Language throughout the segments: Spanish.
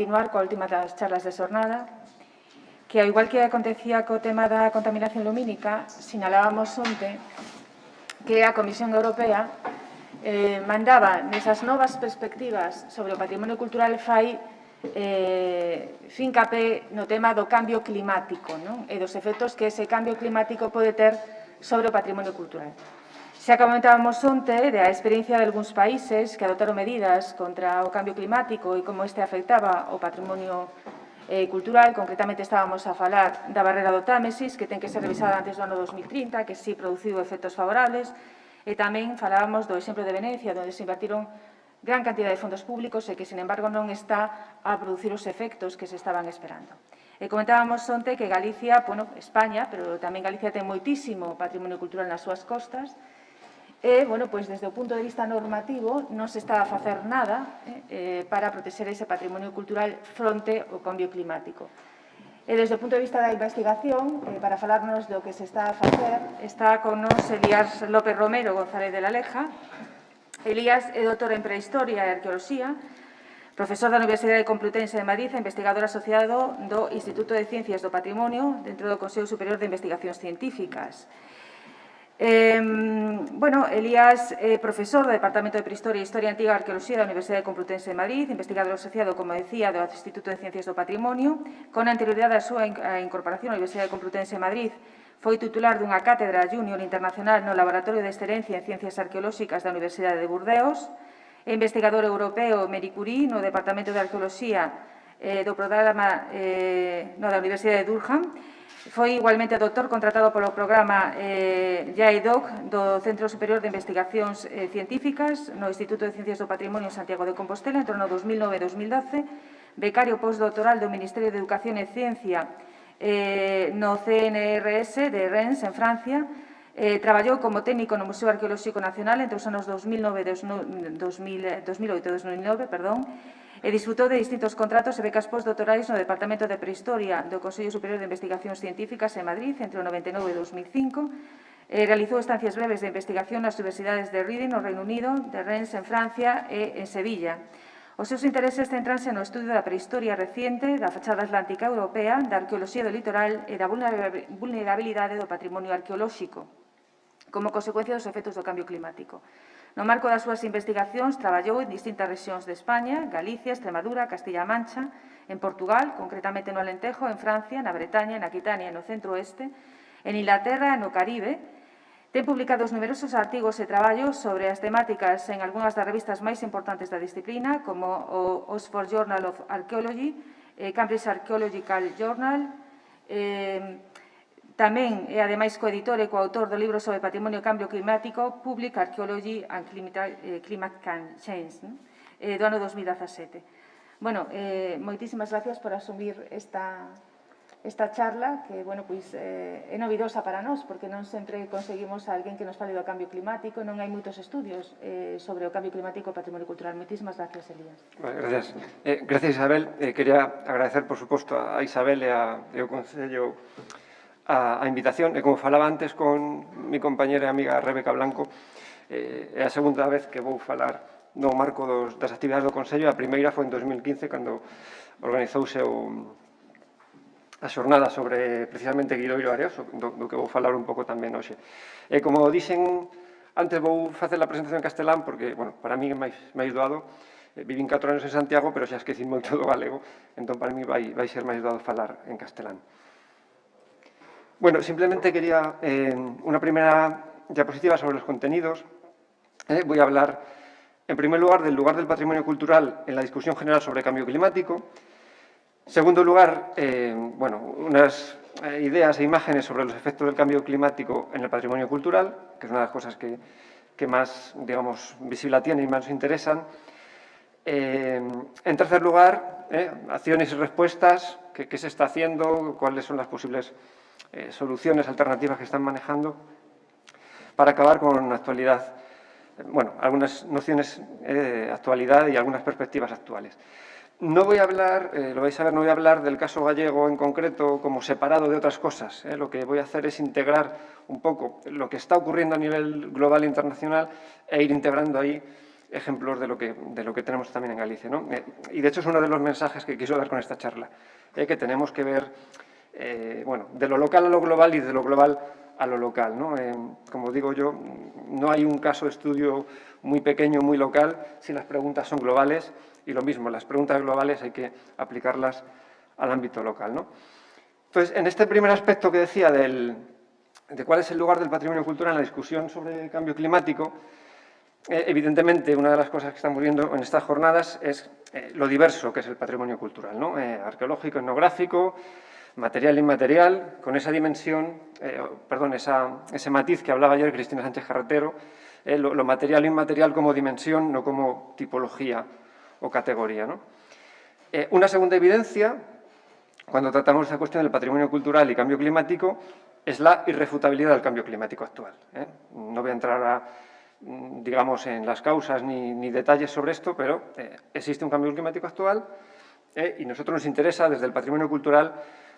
continuar coa última das charlas de xornada, que, ao igual que acontecía co tema da contaminación lumínica, sinalábamos onte que a Comisión Europea mandaba nesas novas perspectivas sobre o patrimonio cultural fai fincapé no tema do cambio climático, non? E dos efectos que ese cambio climático pode ter sobre o patrimonio cultural. Xa comentábamos onte da experiencia de algúns países que adotaron medidas contra o cambio climático e como este afectaba o patrimonio cultural. Concretamente estábamos a falar da barrera do Támesis, que ten que ser revisada antes do ano 2030, que si produciu efectos favorables, e tamén falábamos do exemplo de Venecia, onde se invertiron gran cantidad de fondos públicos e que, sin embargo, non está a producir os efectos que se estaban esperando. E comentábamos onte que Galicia, España, pero tamén Galicia ten moitísimo patrimonio cultural nas súas costas, e, desde o punto de vista normativo, non se está a facer nada para protexer ese patrimonio cultural fronte ao cambio climático. E, desde o punto de vista da investigación, para falarnos do que se está a facer, está con nos Elías López Romero González de la Leja. Elías é doutor en Prehistoria e Arqueoloxía, profesor da Universidade Complutense de Madrid e investigador asociado do Instituto de Ciencias do Patrimonio dentro do Consello Superior de Investigacións Científicas. Elías é profesor do Departamento de Prehistoria e Historia Antiga e Arqueoloxía da Universidade Complutense de Madrid, investigador asociado, como decía, do Instituto de Ciencias do Patrimonio. Con anterioridade á súa incorporación á Universidade Complutense de Madrid, foi titular dunha cátedra junior internacional no Laboratorio de Excelencia en Ciencias Arqueolóxicas da Universidade de Burdeos, e investigador europeo Marie Curie no Departamento de Arqueoloxía do programa da Universidade de Durham. Foi igualmente doutor contratado polo programa JAEDOC do Centro Superior de Investigacións Científicas no Instituto de Ciencias do Patrimonio en Santiago de Compostela entre o ano 2009 e 2012, becario postdoctoral do Ministerio de Educación e Ciencia no CNRS de Rennes, en Francia. Traballou como técnico no Museo Arqueolóxico Nacional entre os anos 2008 e 2009, e disfrutou de distintos contratos e becas postdoctorais no Departamento de Prehistoria do Consello Superior de Investigacións Científicas en Madrid entre o 99 e 2005. Realizou estancias breves de investigación nas universidades de Reading, no Reino Unido, de Rennes, en Francia e en Sevilla. Os seus intereses centranse no estudio da prehistoria reciente, da fachada atlántica europea, da arqueoloxía do litoral e da vulnerabilidade do patrimonio arqueolóxico como consecuencia dos efectos do cambio climático. No marco das súas investigacións, traballou en distintas rexións de España, Galicia, Extremadura, Castilla-A Mancha, en Portugal, concretamente no Alentejo, en Francia, na Bretaña, na Aquitania e no Centro-Oeste, en Inglaterra e no Caribe. Ten publicados numerosos artigos e traballos sobre as temáticas en algunhas das revistas máis importantes da disciplina, como o Oxford Journal of Archaeology, Cambridge Archaeological Journal. Tamén é, ademais, coeditor e coautor do libro sobre patrimonio e cambio climático, Public Archaeology and Climate Change, do ano 2017. Moitísimas gracias por asumir esta charla, que, é novidosa para nós, porque non sempre conseguimos a alguén que nos fale do cambio climático, non hai moitos estudios sobre o cambio climático e o patrimonio cultural. Moitísimas gracias, Elías. Gracias. Gracias, Isabel. Quería agradecer, por suposto, a Isabel e ao Concello a invitación, e como falaba antes con mi compañera e amiga Rebeca Blanco, é a segunda vez que vou falar no marco das actividades do Consello. A primeira foi en 2015, cando organizouse a xornada sobre precisamente Guidoiro Areoso, do que vou falar un pouco tamén hoxe. E como dixen antes, vou facer a presentación en castelán, porque, para mí é máis doado. Vivín 4 anos en Santiago, pero xa esqueci moito do galego, entón para mí vai ser máis doado falar en castelán. Simplemente quería una primera diapositiva sobre los contenidos. Voy a hablar, en primer lugar, del lugar del patrimonio cultural en la discusión general sobre cambio climático. En segundo lugar, unas ideas e imágenes sobre los efectos del cambio climático en el patrimonio cultural, que es una de las cosas que más, visibilidad tiene y más nos interesan. En tercer lugar, acciones y respuestas, qué se está haciendo, cuáles son las posibles soluciones alternativas que están manejando para acabar con la actualidad, algunas nociones de actualidad y algunas perspectivas actuales. No voy a hablar, lo vais a ver, no voy a hablar del caso gallego en concreto como separado de otras cosas. Lo que voy a hacer es integrar un poco lo que está ocurriendo a nivel global e internacional e ir integrando ahí ejemplos de lo que tenemos también en Galicia, ¿no? Y de hecho es uno de los mensajes que quiso dar con esta charla, que tenemos que ver, bueno, de lo local a lo global y de lo global a lo local, ¿no? Como digo yo, no hay un caso de estudio muy pequeño, muy local, si las preguntas son globales, y lo mismo, las preguntas globales hay que aplicarlas al ámbito local, ¿no? Entonces, en este primer aspecto que decía de cuál es el lugar del patrimonio cultural en la discusión sobre el cambio climático, evidentemente, una de las cosas que estamos viendo en estas jornadas es lo diverso que es el patrimonio cultural, ¿no? Arqueológico, etnográfico, material e inmaterial, con esa dimensión, ese matiz que hablaba ayer Cristina Sánchez Carretero, lo material e inmaterial como dimensión, no como tipología o categoría, ¿no? Una segunda evidencia, cuando tratamos esta cuestión del patrimonio cultural y cambio climático, es la irrefutabilidad del cambio climático actual. No voy a entrar digamos, en las causas ni detalles sobre esto, pero existe un cambio climático actual y a nosotros nos interesa, desde el patrimonio cultural,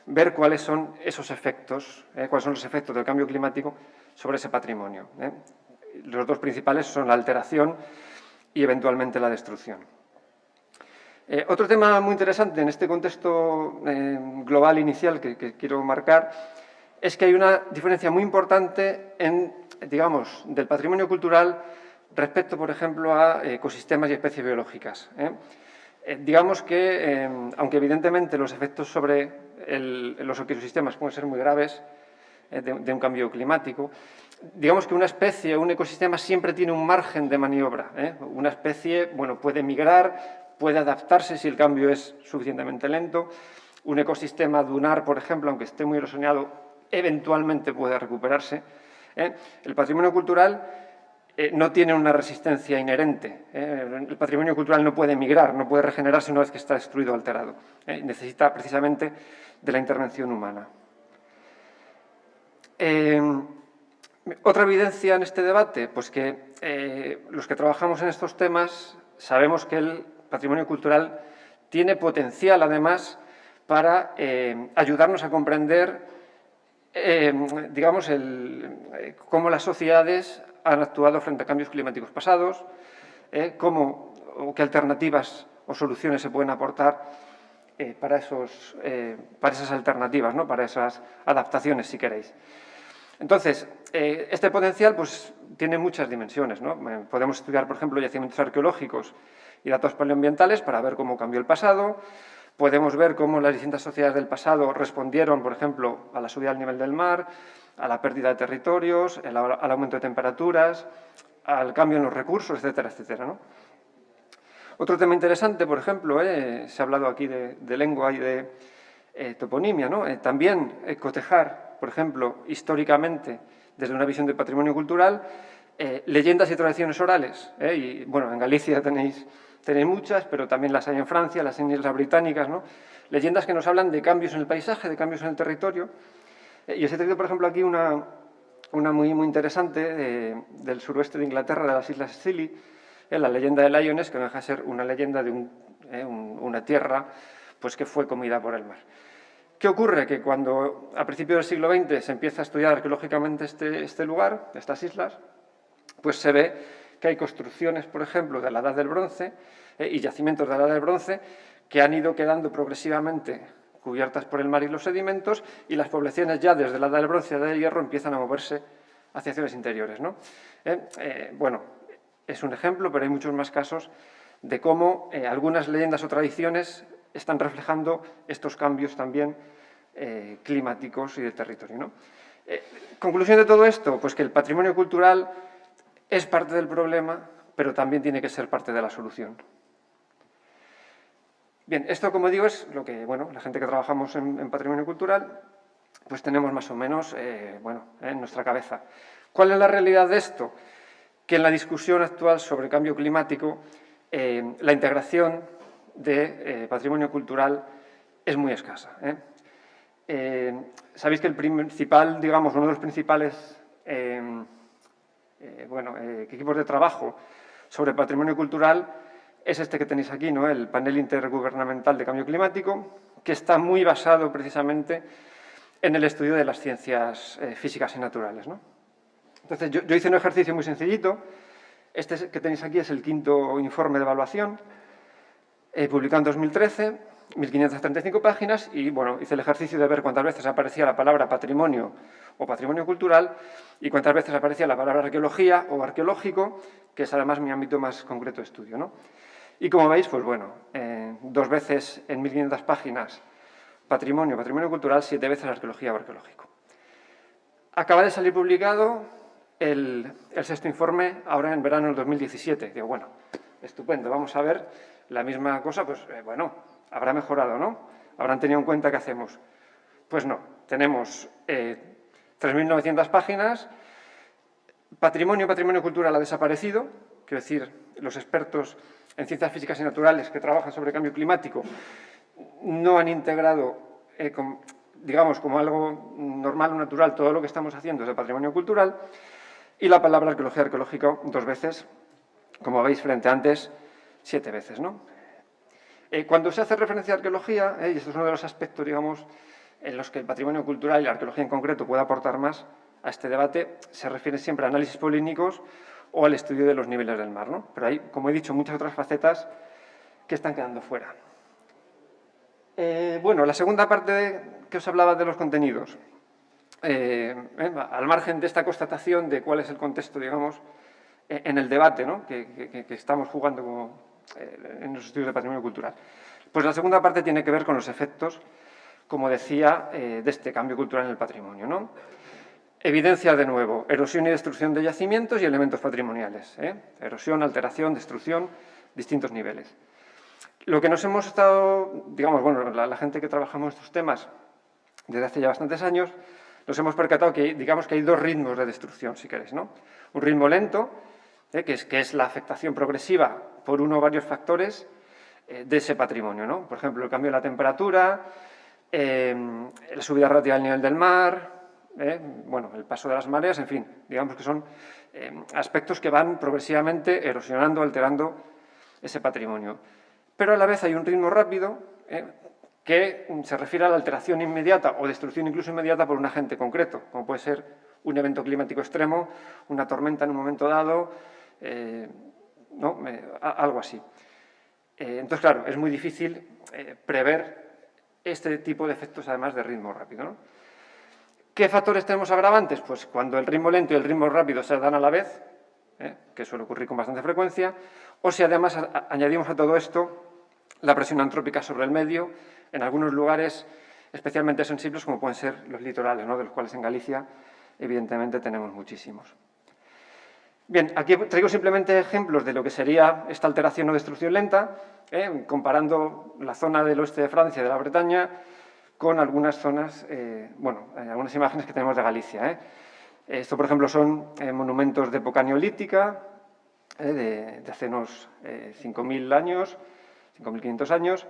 ver cuáles son esos efectos, cuáles son los efectos del cambio climático sobre ese patrimonio. Los dos principales son la alteración y, eventualmente, la destrucción. Otro tema muy interesante en este contexto global inicial que quiero marcar es que hay una diferencia muy importante digamos, del patrimonio cultural respecto, por ejemplo, a ecosistemas y especies biológicas. Digamos que, aunque evidentemente los efectos sobre los ecosistemas pueden ser muy graves de un cambio climático, digamos que una especie o un ecosistema siempre tiene un margen de maniobra. Una especie, bueno, puede migrar, puede adaptarse si el cambio es suficientemente lento. Un ecosistema dunar, por ejemplo, aunque esté muy erosionado, eventualmente puede recuperarse. El patrimonio cultural no tiene una resistencia inherente. El patrimonio cultural no puede migrar, no puede regenerarse una vez que está destruido o alterado. Necesita precisamente de la intervención humana. Otra evidencia en este debate, pues que los que trabajamos en estos temas sabemos que el patrimonio cultural tiene potencial, además, para ayudarnos a comprender, digamos, cómo las sociedades han actuado frente a cambios climáticos pasados, qué alternativas o soluciones se pueden aportar para esas alternativas, ¿no? Para esas adaptaciones, si queréis. Entonces, este potencial pues, tiene muchas dimensiones, ¿no? Podemos estudiar, por ejemplo, yacimientos arqueológicos y datos paleoambientales para ver cómo cambió el pasado. Podemos ver cómo las distintas sociedades del pasado respondieron, por ejemplo, a la subida del nivel del mar, a la pérdida de territorios, al aumento de temperaturas, al cambio en los recursos, etcétera, etcétera, ¿no? Otro tema interesante, por ejemplo, se ha hablado aquí de lengua y de toponimia, ¿no? También cotejar, por ejemplo, históricamente, desde una visión de patrimonio cultural, leyendas y tradiciones orales. Y, bueno, en Galicia tenéis muchas, pero también las hay en Francia, las hay en Islas Británicas, ¿no? Leyendas que nos hablan de cambios en el paisaje, de cambios en el territorio. Y os he traído, por ejemplo, aquí una muy, muy interesante del suroeste de Inglaterra, de las Islas Scilly, la leyenda de Lyoness, que no deja de ser una leyenda de una tierra pues, que fue comida por el mar. ¿Qué ocurre? Que cuando a principios del siglo XX se empieza a estudiar arqueológicamente este lugar, estas islas, pues se ve que hay construcciones, por ejemplo, de la Edad del Bronce y yacimientos de la Edad del Bronce que han ido quedando progresivamente cubiertas por el mar y los sedimentos, y las poblaciones ya desde la Edad del Bronce y la Edad del Hierro empiezan a moverse hacia zonas interiores, ¿no? Bueno, es un ejemplo, pero hay muchos más casos de cómo algunas leyendas o tradiciones están reflejando estos cambios también climáticos y de territorio, ¿no? Conclusión de todo esto, pues que el patrimonio cultural es parte del problema, pero también tiene que ser parte de la solución. Bien, esto, como digo, es lo que, bueno, la gente que trabajamos en patrimonio cultural, pues tenemos más o menos, en nuestra cabeza. ¿Cuál es la realidad de esto? Que en la discusión actual sobre cambio climático, la integración de patrimonio cultural es muy escasa. Sabéis que el principal, digamos, uno de los principales equipos de trabajo sobre patrimonio cultural es este que tenéis aquí, ¿no? El Panel Intergubernamental de Cambio Climático, que está muy basado precisamente en el estudio de las ciencias físicas y naturales, ¿no? Entonces, yo hice un ejercicio muy sencillito, Este que tenéis aquí es el quinto informe de evaluación, publicado en 2013, 1.535 páginas, y bueno, hice el ejercicio de ver cuántas veces aparecía la palabra patrimonio o patrimonio cultural y cuántas veces aparecía la palabra arqueología o arqueológico, que es además mi ámbito más concreto de estudio, ¿no? Y como veis, pues bueno, 2 veces en 1.500 páginas patrimonio cultural, 7 veces arqueología o arqueológico. Acaba de salir publicado el sexto informe ahora en verano del 2017. Digo, bueno, estupendo, vamos a ver la misma cosa, pues bueno, habrá mejorado, ¿no? Habrán tenido en cuenta qué hacemos. Pues no, tenemos 3.900 páginas, patrimonio cultural ha desaparecido, quiero decir, los expertos en ciencias físicas y naturales que trabajan sobre cambio climático no han integrado, digamos, como algo normal o natural todo lo que estamos haciendo de patrimonio cultural, y la palabra arqueología arqueológica 2 veces, como veis frente a antes, 7 veces, ¿no? Cuando se hace referencia a arqueología, y esto es uno de los aspectos, digamos, en los que el patrimonio cultural y la arqueología en concreto puede aportar más a este debate, se refiere siempre a análisis polínicos o al estudio de los niveles del mar, ¿no? Pero hay, como he dicho, muchas otras facetas que están quedando fuera. Bueno, la segunda parte que os hablaba de los contenidos. Al margen de esta constatación de cuál es el contexto, digamos, en el debate, ¿no? que estamos jugando como, en los estudios de patrimonio cultural. Pues la segunda parte tiene que ver con los efectos, como decía, de este cambio cultural en el patrimonio, ¿no? Evidencia, de nuevo, erosión y destrucción de yacimientos y elementos patrimoniales. Erosión, alteración, destrucción, distintos niveles. Lo que nos hemos estado, digamos, bueno, la gente que trabajamos estos temas desde hace ya bastantes años, nos hemos percatado que, digamos, que hay 2 ritmos de destrucción, si queréis, ¿no? Un ritmo lento, que es la afectación progresiva por uno o varios factores de ese patrimonio, ¿no? Por ejemplo, el cambio de la temperatura, la subida relativa al nivel del mar, bueno, el paso de las mareas, en fin, digamos que son aspectos que van progresivamente erosionando, alterando ese patrimonio. Pero a la vez hay un ritmo rápido que se refiere a la alteración inmediata o destrucción incluso inmediata por un agente concreto, como puede ser un evento climático extremo, una tormenta en un momento dado, ¿no? Algo así. Entonces, claro, es muy difícil prever este tipo de efectos, además de ritmo rápido, ¿no? ¿Qué factores tenemos agravantes? Pues cuando el ritmo lento y el ritmo rápido se dan a la vez, que suele ocurrir con bastante frecuencia, o si además añadimos a todo esto la presión antrópica sobre el medio, en algunos lugares especialmente sensibles, como pueden ser los litorales, ¿no? De los cuales en Galicia, evidentemente, tenemos muchísimos. Bien, aquí traigo simplemente ejemplos de lo que sería esta alteración o destrucción lenta, comparando la zona del oeste de Francia, de la Bretaña, con algunas zonas, bueno, algunas imágenes que tenemos de Galicia. Esto, por ejemplo, son monumentos de época neolítica, de hace unos 5.000 años, 5.500 años,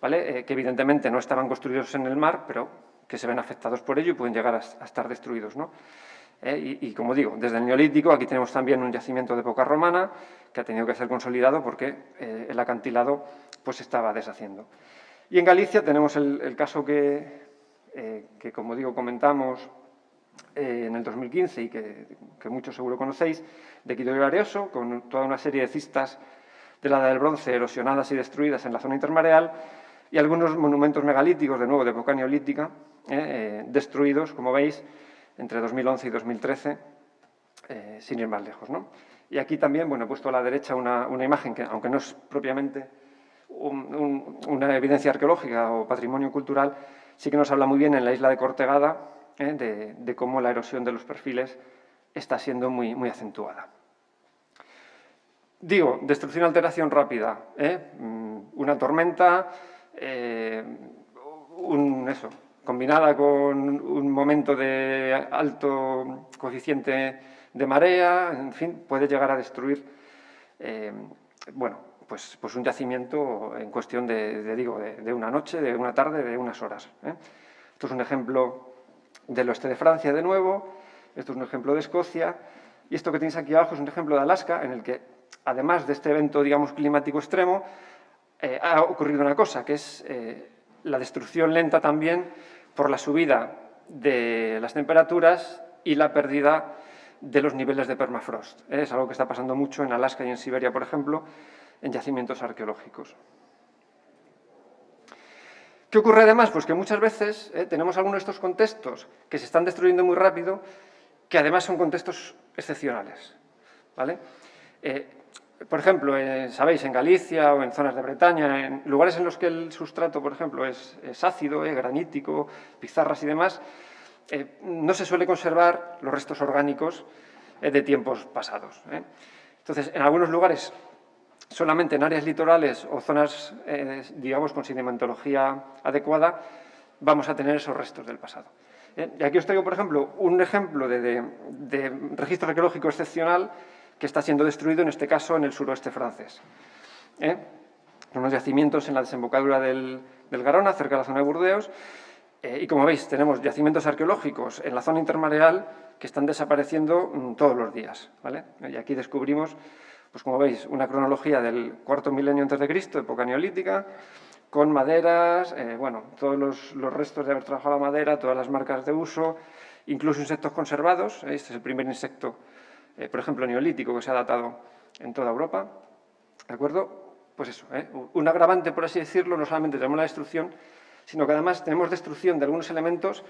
¿vale? Que evidentemente no estaban construidos en el mar, pero que se ven afectados por ello y pueden llegar a estar destruidos, ¿no? Y como digo, desde el Neolítico aquí tenemos también un yacimiento de época romana que ha tenido que ser consolidado porque el acantilado pues estaba deshaciendo. Y en Galicia tenemos el caso que, como digo, comentamos en el 2015 y que muchos seguro conocéis, de Quido Areoso, con toda una serie de cistas de la Edad del Bronce erosionadas y destruidas en la zona intermareal y algunos monumentos megalíticos, de nuevo, de época neolítica, destruidos, como veis, entre 2011 y 2013, sin ir más lejos, ¿no? Y aquí también, bueno, he puesto a la derecha una imagen que, aunque no es propiamente una evidencia arqueológica o patrimonio cultural, sí que nos habla muy bien en la isla de Cortegada de cómo la erosión de los perfiles está siendo muy acentuada. Digo, destrucción, alteración rápida, una tormenta, combinada con un momento de alto coeficiente de marea, en fin, puede llegar a destruir, bueno, pues un yacimiento en cuestión de una noche, de una tarde, de unas horas. Esto es un ejemplo del oeste de Francia, de nuevo, esto es un ejemplo de Escocia, y esto que tenéis aquí abajo es un ejemplo de Alaska, en el que, además de este evento, digamos, climático extremo, ha ocurrido una cosa, que es la destrucción lenta también por la subida de las temperaturas y la pérdida de los niveles de permafrost. Es algo que está pasando mucho en Alaska y en Siberia, por ejemplo, en yacimientos arqueológicos. ¿Qué ocurre además? Pues que muchas veces tenemos algunos de estos contextos que se están destruyendo muy rápido, que además son contextos excepcionales, ¿vale? Por ejemplo, sabéis, en Galicia o en zonas de Bretaña, en lugares en los que el sustrato, por ejemplo, es ácido, granítico, pizarras y demás, no se suele conservar los restos orgánicos de tiempos pasados. Entonces, en algunos lugares, solamente en áreas litorales o zonas, digamos, con sedimentología adecuada, vamos a tener esos restos del pasado. Y aquí os traigo, por ejemplo, un ejemplo de registro arqueológico excepcional que está siendo destruido, en este caso, en el suroeste francés. Unos yacimientos en la desembocadura del Garona, cerca de la zona de Burdeos, y como veis, tenemos yacimientos arqueológicos en la zona intermareal que están desapareciendo todos los días, ¿vale? Y aquí descubrimos, pues como veis, una cronología del cuarto milenio antes de Cristo, época neolítica, con maderas, bueno, todos los restos de haber trabajado la madera, todas las marcas de uso, incluso insectos conservados. Este es el primer insecto, por ejemplo, neolítico que se ha datado en toda Europa, ¿de acuerdo? Pues eso, un agravante, por así decirlo, no solamente tenemos la destrucción, sino que además tenemos destrucción de algunos elementos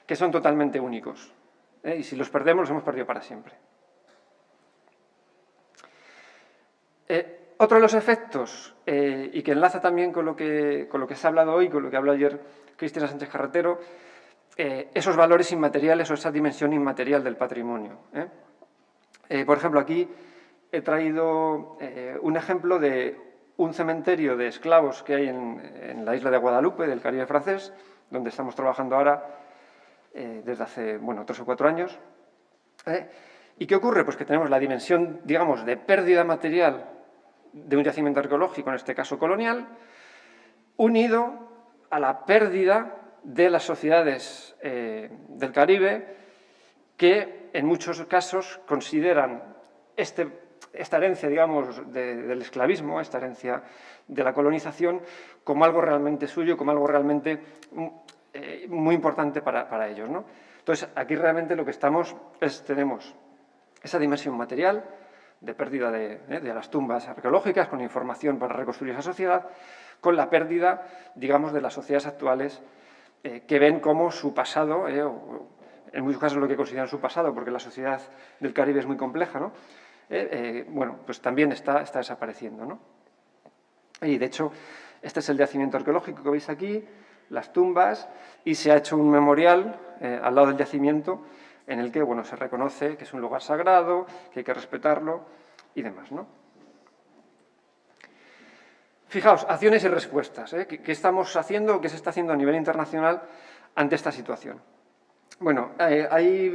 que son totalmente únicos. Y si los perdemos, los hemos perdido para siempre. Otro de los efectos, y que enlaza también con lo que se ha hablado hoy, con lo que habló ayer Cristina Sánchez Carretero, esos valores inmateriales o esa dimensión inmaterial del patrimonio. Por ejemplo, aquí he traído un ejemplo de un cementerio de esclavos que hay en la isla de Guadalupe, del Caribe francés, donde estamos trabajando ahora desde hace, bueno, 3 o 4 años. ¿Y qué ocurre? Pues que tenemos la dimensión, digamos, de pérdida material de un yacimiento arqueológico, en este caso colonial, unido a la pérdida de las sociedades del Caribe, que en muchos casos consideran esta herencia, digamos, del esclavismo, esta herencia de la colonización, como algo realmente suyo, como algo realmente muy importante para ellos, ¿no? Entonces, aquí realmente lo que tenemos esa dimensión material de pérdida de las tumbas arqueológicas, con información para reconstruir esa sociedad, con la pérdida, digamos, de las sociedades actuales que ven como su pasado, en muchos casos lo que consideran su pasado, porque la sociedad del Caribe es muy compleja, ¿no? Bueno, pues también está desapareciendo, ¿no? Y, de hecho, este es el yacimiento arqueológico que veis aquí, las tumbas, y se ha hecho un memorial al lado del yacimiento en el que, bueno, se reconoce que es un lugar sagrado, que hay que respetarlo y demás, ¿no? Fijaos, acciones y respuestas. ¿Qué estamos haciendo, qué se está haciendo a nivel internacional ante esta situación? Bueno, hay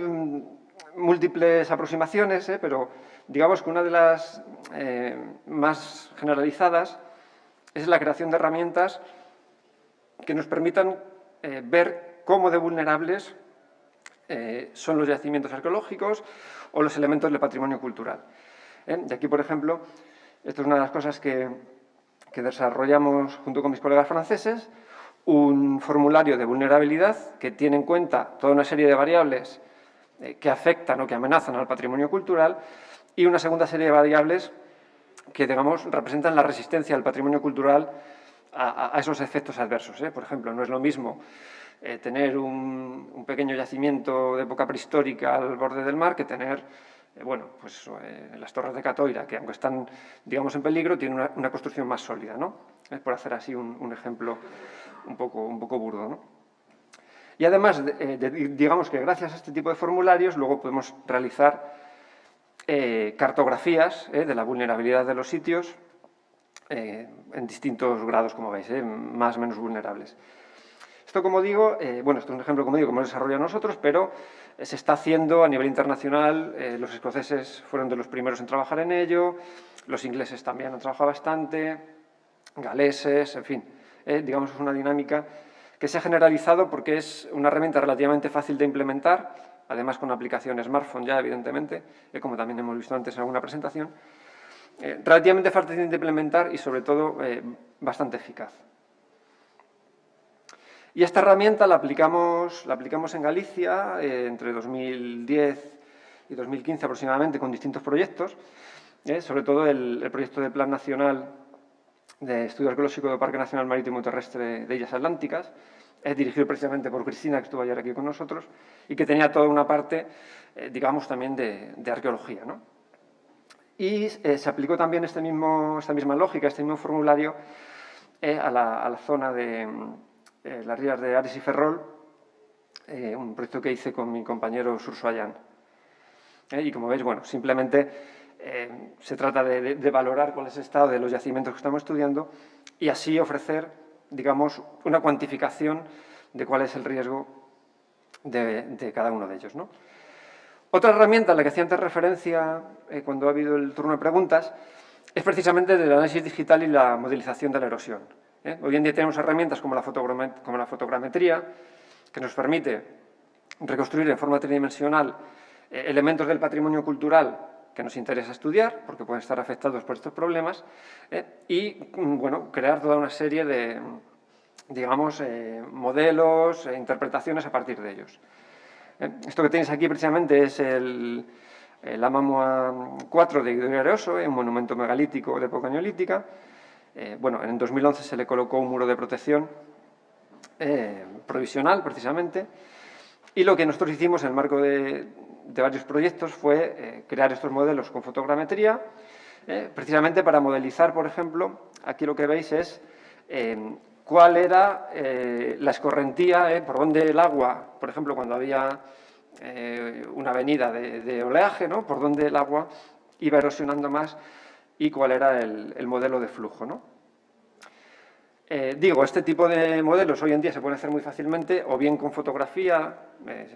múltiples aproximaciones, pero digamos que una de las más generalizadas es la creación de herramientas que nos permitan ver cómo de vulnerables son los yacimientos arqueológicos o los elementos del patrimonio cultural. Y aquí, por ejemplo, esto es una de las cosas que desarrollamos junto con mis colegas franceses, un formulario de vulnerabilidad que tiene en cuenta toda una serie de variables que afectan o que amenazan al patrimonio cultural y una segunda serie de variables que, digamos, representan la resistencia del patrimonio cultural a esos efectos adversos. Por ejemplo, no es lo mismo tener un pequeño yacimiento de época prehistórica al borde del mar que tener, bueno, pues las torres de Catoira, que aunque están, digamos, en peligro, tienen una construcción más sólida, ¿no? Por hacer así un ejemplo un poco burdo, ¿no? Y además, digamos que gracias a este tipo de formularios, luego podemos realizar cartografías de la vulnerabilidad de los sitios en distintos grados, como veis, más o menos vulnerables. Esto, como digo, bueno, esto es un ejemplo, como digo, que hemos desarrollado nosotros, pero se está haciendo a nivel internacional. Los escoceses fueron de los primeros en trabajar en ello, los ingleses también han trabajado bastante, galeses, en fin. Digamos, es una dinámica que se ha generalizado porque es una herramienta relativamente fácil de implementar, además con aplicación smartphone ya, evidentemente, como también hemos visto antes en alguna presentación, relativamente fácil de implementar y, sobre todo, bastante eficaz. Y esta herramienta la aplicamos en Galicia entre 2010 y 2015 aproximadamente con distintos proyectos, sobre todo el proyecto de Plan Nacional de Estudio Arqueológico del Parque Nacional Marítimo y Terrestre de Illas Atlánticas, dirigido precisamente por Cristina, que estuvo ayer aquí con nosotros, y que tenía toda una parte, digamos, también de arqueología, ¿no? Y se aplicó también esta misma lógica, este mismo formulario, a la zona de las rías de Ares y Ferrol, un proyecto que hice con mi compañero Surso Ayán. Y como veis, bueno, simplemente se trata de valorar cuál es el estado de los yacimientos que estamos estudiando y así ofrecer, digamos, una cuantificación de cuál es el riesgo de cada uno de ellos, ¿no? Otra herramienta a la que hacía antes referencia cuando ha habido el turno de preguntas es precisamente el análisis digital y la modelización de la erosión. Hoy en día tenemos herramientas como la fotogrametría, que nos permite reconstruir en forma tridimensional elementos del patrimonio cultural que nos interesa estudiar, porque pueden estar afectados por estos problemas, y bueno, crear toda una serie de, digamos, modelos e interpretaciones a partir de ellos. Esto que tenéis aquí precisamente es el Amamua 4 de Guido Areoso, un monumento megalítico de época neolítica. Bueno, en 2011 se le colocó un muro de protección provisional, precisamente, y lo que nosotros hicimos en el marco de varios proyectos fue crear estos modelos con fotogrametría, precisamente para modelizar, por ejemplo, aquí lo que veis es cuál era la escorrentía, por donde el agua, por ejemplo, cuando había una avenida de oleaje, ¿no? Por donde el agua iba erosionando más y cuál era el modelo de flujo, ¿no? Digo, este tipo de modelos hoy en día se pueden hacer muy fácilmente, o bien con fotografía,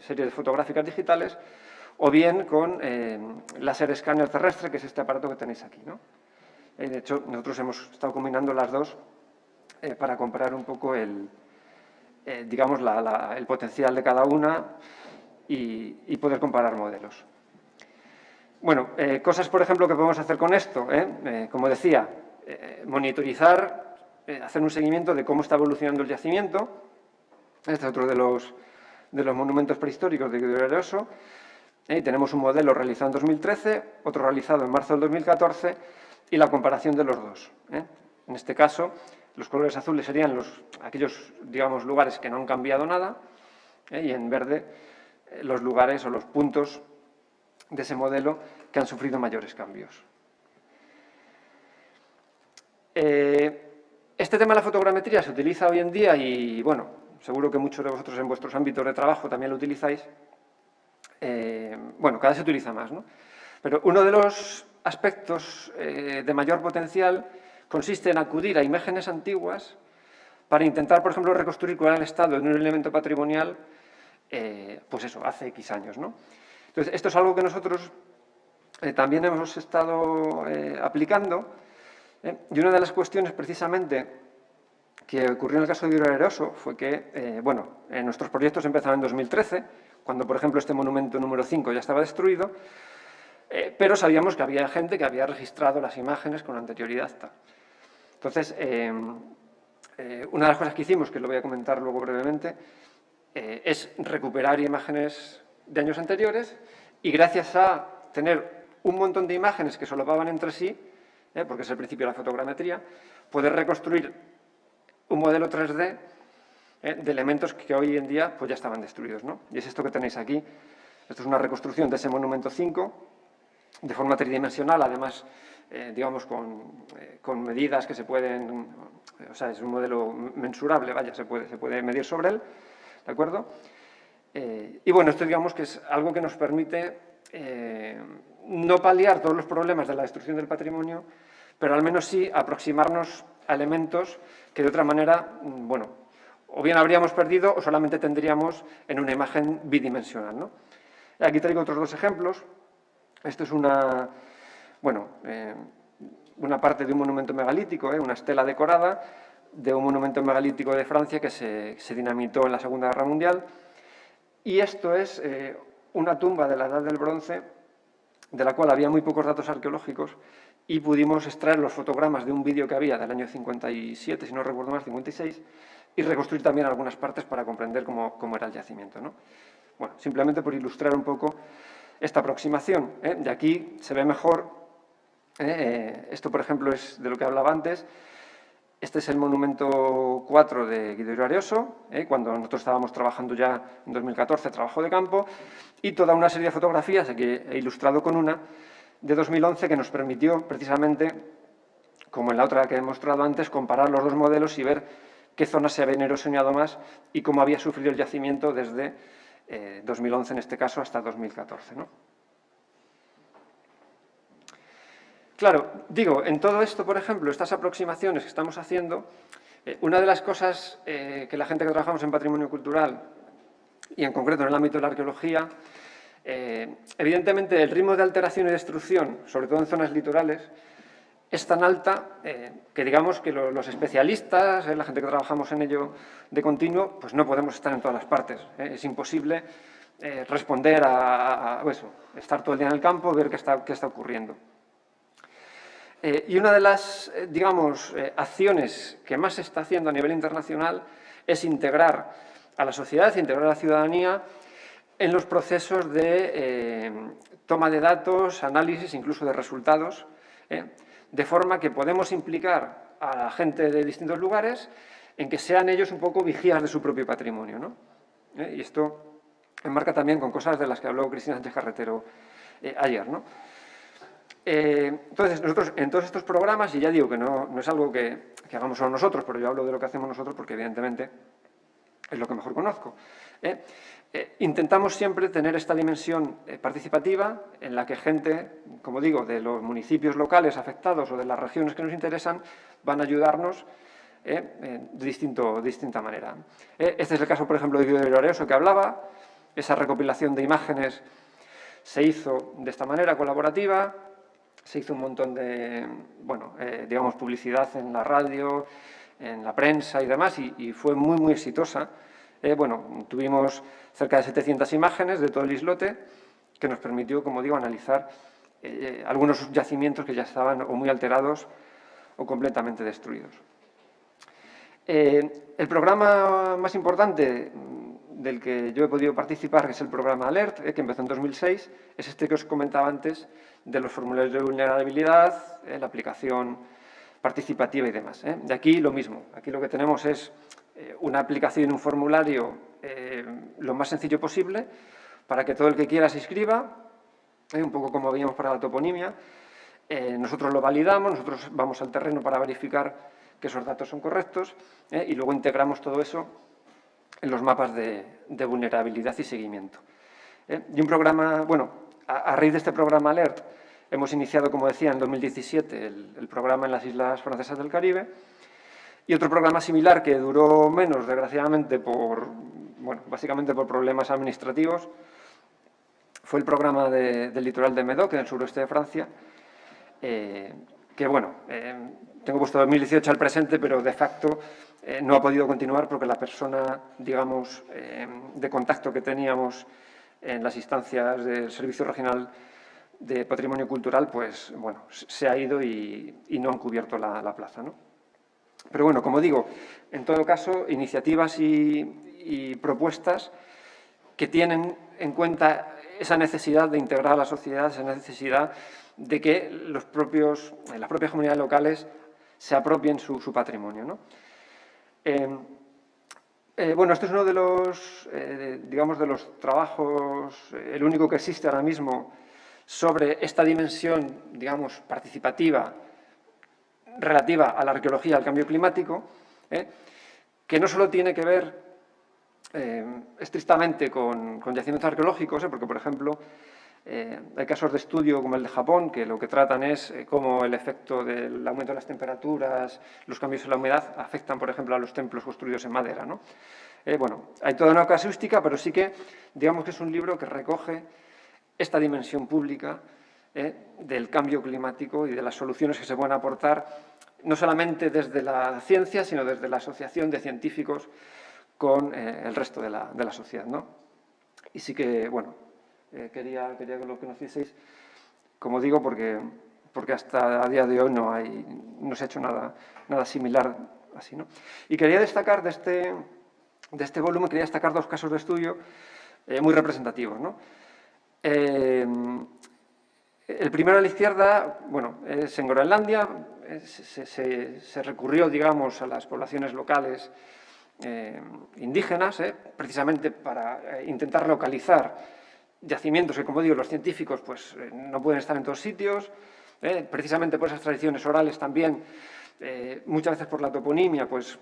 series fotográficas digitales, o bien con láser escáner terrestre, que es este aparato que tenéis aquí, ¿no? De hecho, nosotros hemos estado combinando las dos para comparar un poco digamos, el potencial de cada una y poder comparar modelos. Bueno, cosas, por ejemplo, que podemos hacer con esto, como decía, monitorizar, hacer un seguimiento de cómo está evolucionando el yacimiento. Este es otro de los monumentos prehistóricos de Guido Areoso. Tenemos un modelo realizado en 2013, otro realizado en marzo del 2014 y la comparación de los dos. En este caso, los colores azules serían aquellos, digamos, lugares que no han cambiado nada, y en verde los lugares o los puntos de ese modelo que han sufrido mayores cambios. Este tema de la fotogrametría se utiliza hoy en día y, bueno, seguro que muchos de vosotros en vuestros ámbitos de trabajo también lo utilizáis. Bueno, cada vez se utiliza más, ¿no? Pero uno de los aspectos de mayor potencial consiste en acudir a imágenes antiguas para intentar, por ejemplo, reconstruir cuál era el estado de un elemento patrimonial, pues eso, hace X años, ¿no? Entonces, esto es algo que nosotros también hemos estado aplicando, y una de las cuestiones, precisamente, que ocurrió en el caso de Guido Areoso fue que, bueno, nuestros proyectos empezaron en 2013, cuando, por ejemplo, este monumento número 5 ya estaba destruido, pero sabíamos que había gente que había registrado las imágenes con anterioridad. Entonces, una de las cosas que hicimos, que lo voy a comentar luego brevemente, es recuperar imágenes de años anteriores y gracias a tener un montón de imágenes que solapaban entre sí, porque es el principio de la fotogrametría, poder reconstruir un modelo 3D de elementos que hoy en día pues, ya estaban destruidos, ¿no? Y es esto que tenéis aquí. Esto es una reconstrucción de ese monumento 5, de forma tridimensional, además, digamos, con medidas que se pueden... O sea, es un modelo mensurable, vaya, se puede medir sobre él, ¿de acuerdo? Y bueno, esto digamos que es algo que nos permite no paliar todos los problemas de la destrucción del patrimonio, pero al menos sí aproximarnos a elementos que de otra manera, bueno, o bien habríamos perdido o solamente tendríamos en una imagen bidimensional, ¿no? Aquí traigo otros dos ejemplos. Esto es una parte de un monumento megalítico, una estela decorada de un monumento megalítico de Francia que se dinamitó en la Segunda Guerra Mundial. Y esto es una tumba de la Edad del Bronce, de la cual había muy pocos datos arqueológicos, y pudimos extraer los fotogramas de un vídeo que había del año 57, si no recuerdo mal, 56, y reconstruir también algunas partes para comprender cómo era el yacimiento, ¿no? Bueno, simplemente por ilustrar un poco esta aproximación. De aquí se ve mejor, esto por ejemplo es de lo que hablaba antes. Este es el monumento 4 de Guido Arioso, cuando nosotros estábamos trabajando ya en 2014, trabajo de campo, y toda una serie de fotografías, aquí he ilustrado con una, de 2011, que nos permitió precisamente, como en la otra que he mostrado antes, comparar los dos modelos y ver qué zonas se habían erosionado más y cómo había sufrido el yacimiento desde 2011, en este caso, hasta 2014, ¿no? Claro, digo, en todo esto, por ejemplo, estas aproximaciones que estamos haciendo, una de las cosas que la gente que trabajamos en patrimonio cultural, y en concreto en el ámbito de la arqueología, evidentemente el ritmo de alteración y destrucción, sobre todo en zonas litorales, es tan alta que digamos que los especialistas, la gente que trabajamos en ello de continuo, pues no podemos estar en todas las partes. Es imposible responder a eso, estar todo el día en el campo, ver qué está ocurriendo. Y una de las, digamos, acciones que más se está haciendo a nivel internacional es integrar a la sociedad, integrar a la ciudadanía en los procesos de toma de datos, análisis, incluso de resultados, de forma que podemos implicar a la gente de distintos lugares en que sean ellos un poco vigías de su propio patrimonio, ¿no? Y esto enmarca también con cosas de las que habló Cristina Sánchez Carretero ayer, ¿no? Entonces, nosotros en todos estos programas, y ya digo que no es algo que hagamos solo nosotros, pero yo hablo de lo que hacemos nosotros porque evidentemente es lo que mejor conozco, intentamos siempre tener esta dimensión participativa en la que gente, como digo, de los municipios locales afectados o de las regiones que nos interesan, van a ayudarnos de distinta manera. Este es el caso, por ejemplo, de Guido Arioso que hablaba. Esa recopilación de imágenes se hizo de esta manera colaborativa. Se hizo un montón de, bueno, digamos, publicidad en la radio, en la prensa y demás, y fue muy, muy exitosa. Bueno, tuvimos cerca de 700 imágenes de todo el islote, que nos permitió, como digo, analizar algunos yacimientos que ya estaban o muy alterados o completamente destruidos. El programa más importante del que yo he podido participar, que es el programa ALERT, que empezó en 2006, es este que os comentaba antes, de los formularios de vulnerabilidad, la aplicación participativa y demás. De aquí lo mismo. Aquí lo que tenemos es una aplicación, un formulario lo más sencillo posible para que todo el que quiera se inscriba, un poco como veíamos para la toponimia. Nosotros lo validamos, nosotros vamos al terreno para verificar que esos datos son correctos y luego integramos todo eso en los mapas de vulnerabilidad y seguimiento. Y un programa, bueno, a raíz de este programa ALERT, hemos iniciado, como decía, en 2017 el programa en las Islas Francesas del Caribe y otro programa similar que duró menos, desgraciadamente, básicamente por problemas administrativos, fue el programa del litoral de Médoc, en el suroeste de Francia, que, bueno, tengo puesto 2018 al presente, pero de facto no ha podido continuar porque la persona, digamos, de contacto que teníamos en las instancias del Servicio Regional de Patrimonio Cultural, pues, bueno, se ha ido y no han cubierto la plaza, ¿no? Pero, bueno, como digo, en todo caso, iniciativas y propuestas que tienen en cuenta esa necesidad de integrar a la sociedad, esa necesidad de que las propias comunidades locales se apropien su patrimonio, ¿no? Bueno, este es uno de los, digamos, de los trabajos, el único que existe ahora mismo sobre esta dimensión, digamos, participativa relativa a la arqueología, al cambio climático, que no solo tiene que ver estrictamente con yacimientos arqueológicos, porque, por ejemplo, hay casos de estudio como el de Japón, que lo que tratan es cómo el efecto del aumento de las temperaturas, los cambios en la humedad, afectan, por ejemplo, a los templos construidos en madera, ¿no? Bueno, hay toda una casuística, pero sí que, digamos que es un libro que recoge esta dimensión pública del cambio climático y de las soluciones que se pueden aportar, no solamente desde la ciencia, sino desde la asociación de científicos con el resto de la sociedad, ¿no? Y sí que, bueno, quería que lo conocieseis, como digo, porque hasta a día de hoy no se ha hecho nada similar así, ¿no? Y quería destacar de este volumen, quería destacar dos casos de estudio muy representativos, ¿no? El primero a la izquierda, bueno, es en Groenlandia, se recurrió, digamos, a las poblaciones locales indígenas, precisamente para intentar localizar yacimientos que, como digo, los científicos pues, no pueden estar en todos sitios, precisamente por esas tradiciones orales también, muchas veces por la toponimia, pues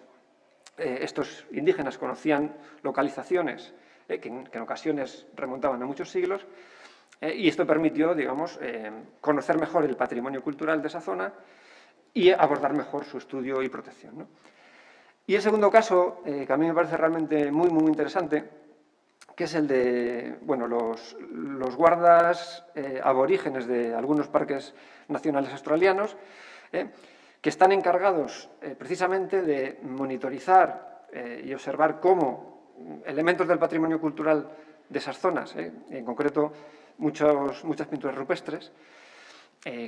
estos indígenas conocían localizaciones que en ocasiones remontaban a muchos siglos, y esto permitió, digamos, conocer mejor el patrimonio cultural de esa zona y abordar mejor su estudio y protección, ¿no? Y el segundo caso, que a mí me parece realmente muy, muy interesante, que es el de bueno, los guardas aborígenes de algunos parques nacionales australianos, que están encargados precisamente de monitorizar y observar cómo elementos del patrimonio cultural de esas zonas, en concreto muchas pinturas rupestres,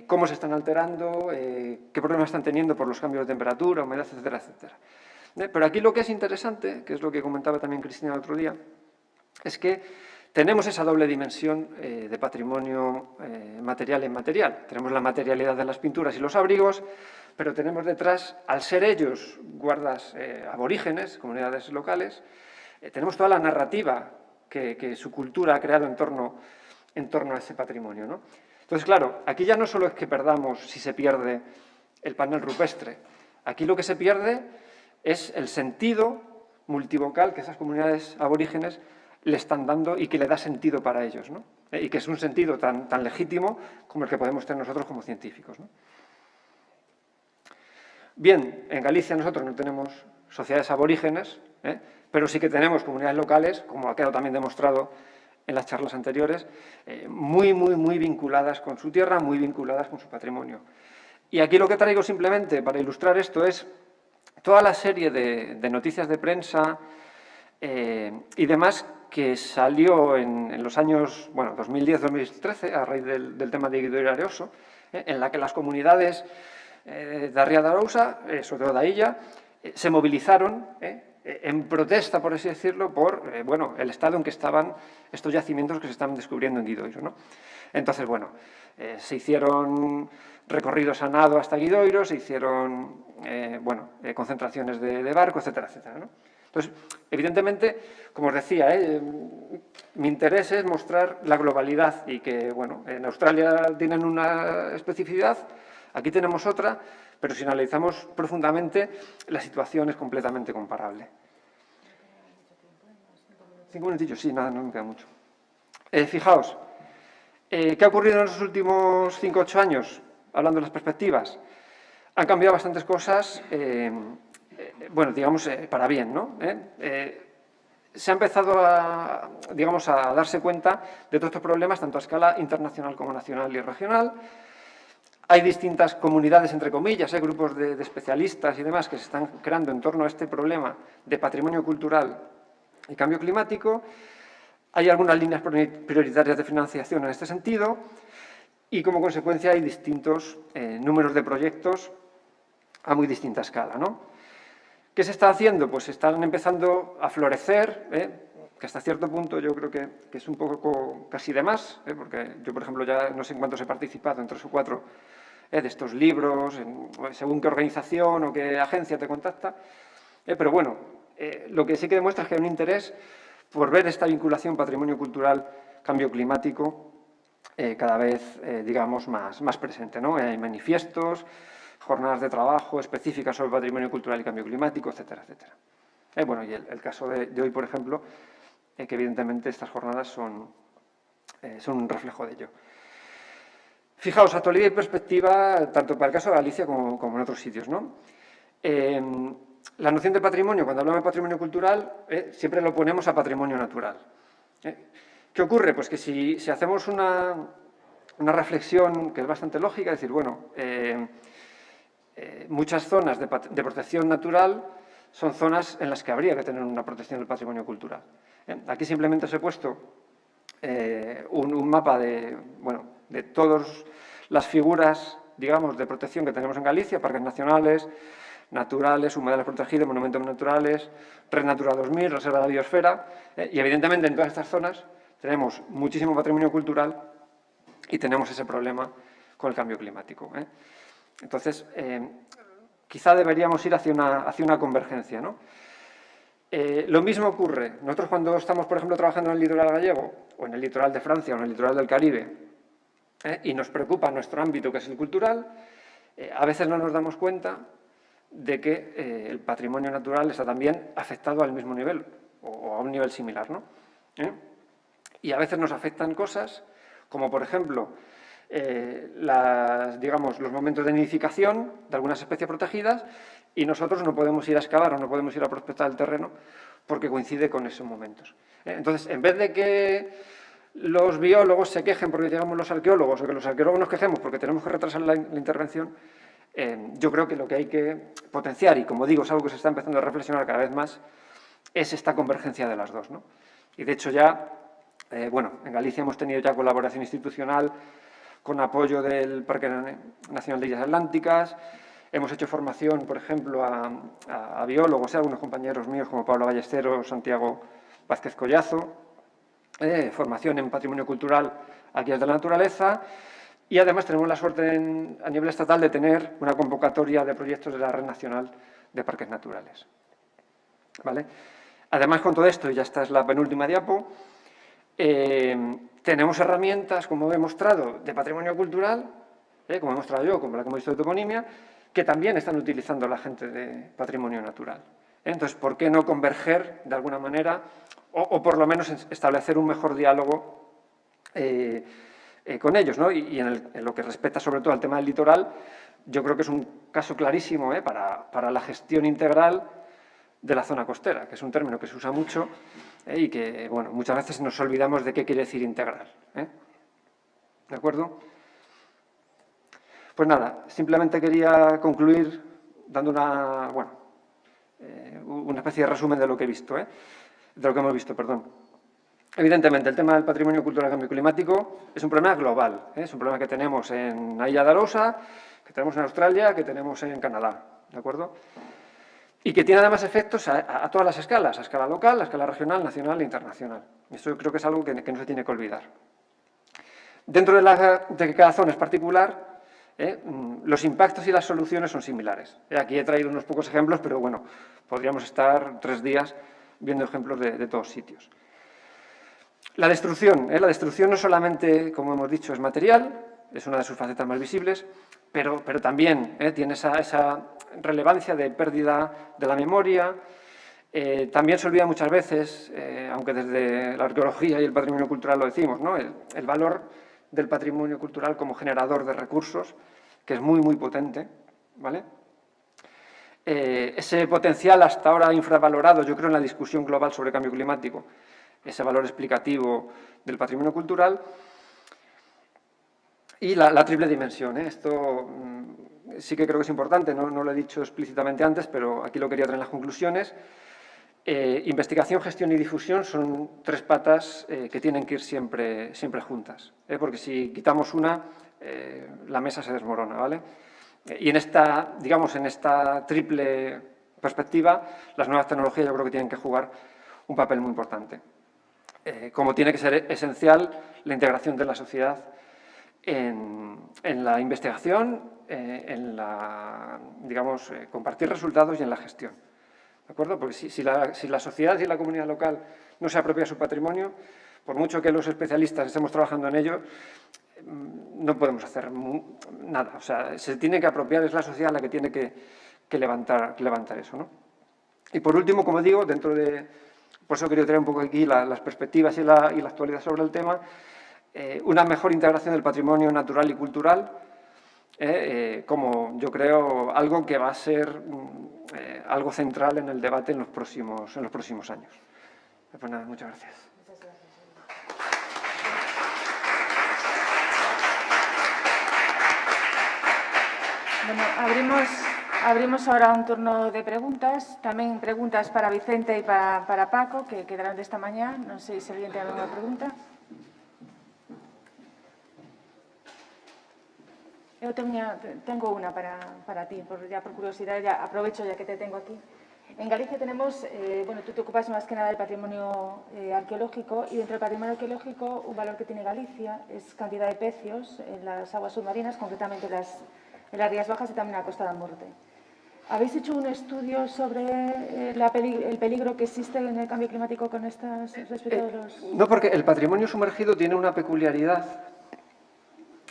cómo se están alterando, qué problemas están teniendo por los cambios de temperatura, humedad, etcétera, etcétera. Pero aquí lo que es interesante, que es lo que comentaba también Cristina el otro día, es que tenemos esa doble dimensión de patrimonio material e inmaterial. Tenemos la materialidad de las pinturas y los abrigos, pero tenemos detrás, al ser ellos guardas aborígenes, comunidades locales, tenemos toda la narrativa que su cultura ha creado en torno a ese patrimonio, ¿no? Entonces, claro, aquí ya no solo es que perdamos si se pierde el panel rupestre, aquí lo que se pierde es el sentido multivocal que esas comunidades aborígenes le están dando y que le da sentido para ellos, ¿no? Y que es un sentido tan legítimo como el que podemos tener nosotros como científicos, ¿no? Bien, en Galicia nosotros no tenemos sociedades aborígenes, pero sí que tenemos comunidades locales, como ha quedado también demostrado en las charlas anteriores, muy vinculadas con su tierra, muy vinculadas con su patrimonio. Y aquí lo que traigo simplemente para ilustrar esto es toda la serie de noticias de prensa y demás que salió en los años 2010-2013 a raíz del tema de Guidoiro Areoso, en la que las comunidades de Ría de Arousa, sobre todo de Illa, se movilizaron en protesta, por así decirlo, por el estado en que estaban estos yacimientos que se estaban descubriendo en Guidoiro, ¿no? Entonces, se hicieron recorridos a nado hasta Guidoiro, se hicieron concentraciones de barco, etcétera, etcétera, ¿no? Entonces, evidentemente, como os decía, mi interés es mostrar la globalidad y que, en Australia tienen una especificidad, aquí tenemos otra, pero si analizamos profundamente, la situación es completamente comparable. 5 minutillos, sí, nada, no me queda mucho. Fijaos, ¿qué ha ocurrido en los últimos 5 o 8 años? Hablando de las perspectivas, han cambiado bastantes cosas, digamos, para bien, ¿no? Se ha empezado a darse cuenta de todos estos problemas, tanto a escala internacional como nacional y regional. Hay distintas comunidades, entre comillas, grupos de especialistas y demás que se están creando en torno a este problema de patrimonio cultural y cambio climático. Hay algunas líneas prioritarias de financiación en este sentido y, como consecuencia, hay distintos números de proyectos a muy distinta escala, ¿no? ¿Qué se está haciendo? Pues están empezando a florecer, que hasta cierto punto yo creo que es un poco casi de más, porque yo, por ejemplo, ya no sé en cuántos he participado, en 3 o 4 de estos libros, según qué organización o qué agencia te contacta, pero lo que sí que demuestra es que hay un interés por ver esta vinculación patrimonio cultural, cambio climático, cada vez, digamos, más presente, ¿no? Hay manifiestos, jornadas de trabajo específicas sobre patrimonio cultural y cambio climático, etcétera, etcétera. Y el caso de hoy, por ejemplo, que evidentemente estas jornadas son un reflejo de ello. Fijaos, actualidad y perspectiva, tanto para el caso de Galicia como en otros sitios, ¿no? La noción de patrimonio, cuando hablamos de patrimonio cultural, siempre lo ponemos a patrimonio natural. ¿Qué ocurre? Pues que si hacemos una reflexión que es bastante lógica, es decir, muchas zonas de protección natural son zonas en las que habría que tener una protección del patrimonio cultural. Aquí simplemente os he puesto un mapa de todas las figuras, digamos, de protección que tenemos en Galicia, parques nacionales, naturales, humedales protegidos, monumentos naturales, Red Natura 2000, Reserva de la Biosfera, y evidentemente en todas estas zonas tenemos muchísimo patrimonio cultural y tenemos ese problema con el cambio climático, ¿eh? Entonces, quizá deberíamos ir hacia una convergencia, ¿no? Lo mismo ocurre. Nosotros cuando estamos, por ejemplo, trabajando en el litoral gallego, o en el litoral de Francia, o en el litoral del Caribe, y nos preocupa nuestro ámbito, que es el cultural, a veces no nos damos cuenta de que el patrimonio natural está también afectado al mismo nivel, o a un nivel similar, ¿no? Y a veces nos afectan cosas como, por ejemplo, los momentos de nidificación de algunas especies protegidas, y nosotros no podemos ir a excavar o no podemos ir a prospectar el terreno porque coincide con esos momentos. Entonces, en vez de que los biólogos se quejen porque llegamos los arqueólogos, o que los arqueólogos nos quejemos porque tenemos que retrasar la intervención, yo creo que lo que hay que potenciar, y como digo, es algo que se está empezando a reflexionar cada vez más, es esta convergencia de las dos, ¿no? Y de hecho ya, en Galicia hemos tenido ya colaboración institucional con apoyo del Parque Nacional de Illas Atlánticas. Hemos hecho formación, por ejemplo, a biólogos, algunos compañeros míos como Pablo Ballesteros, Santiago Vázquez Collazo, formación en patrimonio cultural a guías de la naturaleza, y además tenemos la suerte a nivel estatal de tener una convocatoria de proyectos de la Red Nacional de Parques Naturales. ¿Vale? Además, con todo esto, y ya esta es la penúltima diapo, tenemos herramientas, como he mostrado, de patrimonio cultural, como he mostrado yo, como la que hemos visto de toponimia, que también están utilizando la gente de patrimonio natural. Entonces, ¿por qué no converger de alguna manera o por lo menos establecer un mejor diálogo con ellos, ¿no? Y en lo que respecta sobre todo al tema del litoral, yo creo que es un caso clarísimo para la gestión integral de la zona costera, que es un término que se usa mucho y que, bueno, muchas veces nos olvidamos de qué quiere decir integral. ¿De acuerdo? Pues nada, simplemente quería concluir dando una especie de resumen de lo que he visto, de lo que hemos visto, perdón. Evidentemente, el tema del patrimonio cultural y cambio climático es un problema global, es un problema que tenemos en la isla de Arosa, que tenemos en Australia, que tenemos en Canadá, ¿de acuerdo? Y que tiene además efectos a todas las escalas, a escala local, a escala regional, nacional e internacional. Esto yo creo que es algo que no se tiene que olvidar. Dentro de que cada zona es particular, los impactos y las soluciones son similares. Aquí he traído unos pocos ejemplos, pero bueno, podríamos estar 3 días viendo ejemplos de todos sitios. La destrucción no solamente, como hemos dicho, es material, es una de sus facetas más visibles, pero también tiene esa relevancia de pérdida de la memoria. También se olvida muchas veces, aunque desde la arqueología y el patrimonio cultural lo decimos, ¿no? El valor del patrimonio cultural como generador de recursos, que es muy, muy potente, ¿vale? Ese potencial hasta ahora infravalorado, yo creo, en la discusión global sobre cambio climático, ese valor explicativo del patrimonio cultural, y la triple dimensión. Esto sí que creo que es importante, no lo he dicho explícitamente antes, pero aquí lo quería traer en las conclusiones. Investigación, gestión y difusión son 3 patas que tienen que ir siempre juntas, porque si quitamos una, la mesa se desmorona, ¿vale? Y en esta triple perspectiva, las nuevas tecnologías yo creo que tienen que jugar un papel muy importante. Como tiene que ser esencial la integración de la sociedad en la investigación, compartir resultados y en la gestión. ¿De acuerdo? Porque si la sociedad y la comunidad local no se apropia de su patrimonio, por mucho que los especialistas estemos trabajando en ello, no podemos hacer nada. O sea, se tiene que apropiar, es la sociedad la que tiene que levantar eso, ¿no? Y por último, como digo, por eso quería traer un poco aquí las perspectivas y la actualidad sobre el tema, una mejor integración del patrimonio natural y cultural, como yo creo algo que va a ser algo central en el debate en los próximos años. Pues nada, muchas gracias. Bueno, abrimos ahora un turno de preguntas. También preguntas para Vicente y para Paco, que quedarán de esta mañana. No sé si alguien tiene alguna pregunta. Yo tengo una para ti, ya por curiosidad, ya aprovecho ya que te tengo aquí. En Galicia tenemos, bueno, tú te ocupas más que nada del patrimonio arqueológico, y dentro del patrimonio arqueológico un valor que tiene Galicia es cantidad de pecios en las aguas submarinas, concretamente en las Rías Bajas y también en la Costa da Morte. ¿Habéis hecho un estudio sobre el peligro que existe en el cambio climático con estas respecto a los...? No, porque el patrimonio sumergido tiene una peculiaridad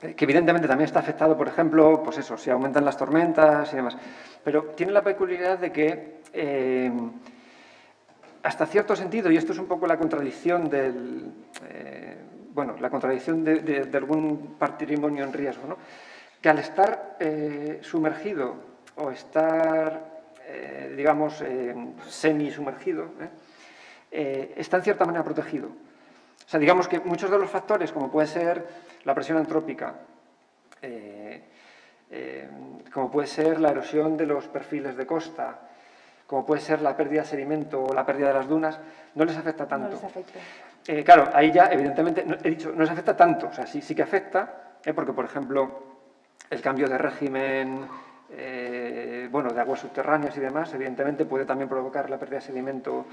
que evidentemente también está afectado, por ejemplo, pues eso, si aumentan las tormentas y demás, pero tiene la peculiaridad de que hasta cierto sentido, y esto es un poco la contradicción la contradicción de algún patrimonio en riesgo, ¿no? Que al estar sumergido o estar, digamos, semi-sumergido, está en cierta manera protegido. O sea, digamos que muchos de los factores, como puede ser la presión antrópica, como puede ser la erosión de los perfiles de costa, como puede ser la pérdida de sedimento o la pérdida de las dunas, no les afecta tanto. No les afecta. Claro, ahí ya, evidentemente, he dicho, no les afecta tanto. O sea, sí que afecta, porque, por ejemplo, el cambio de régimen, de aguas subterráneas y demás, evidentemente puede también provocar la pérdida de sedimento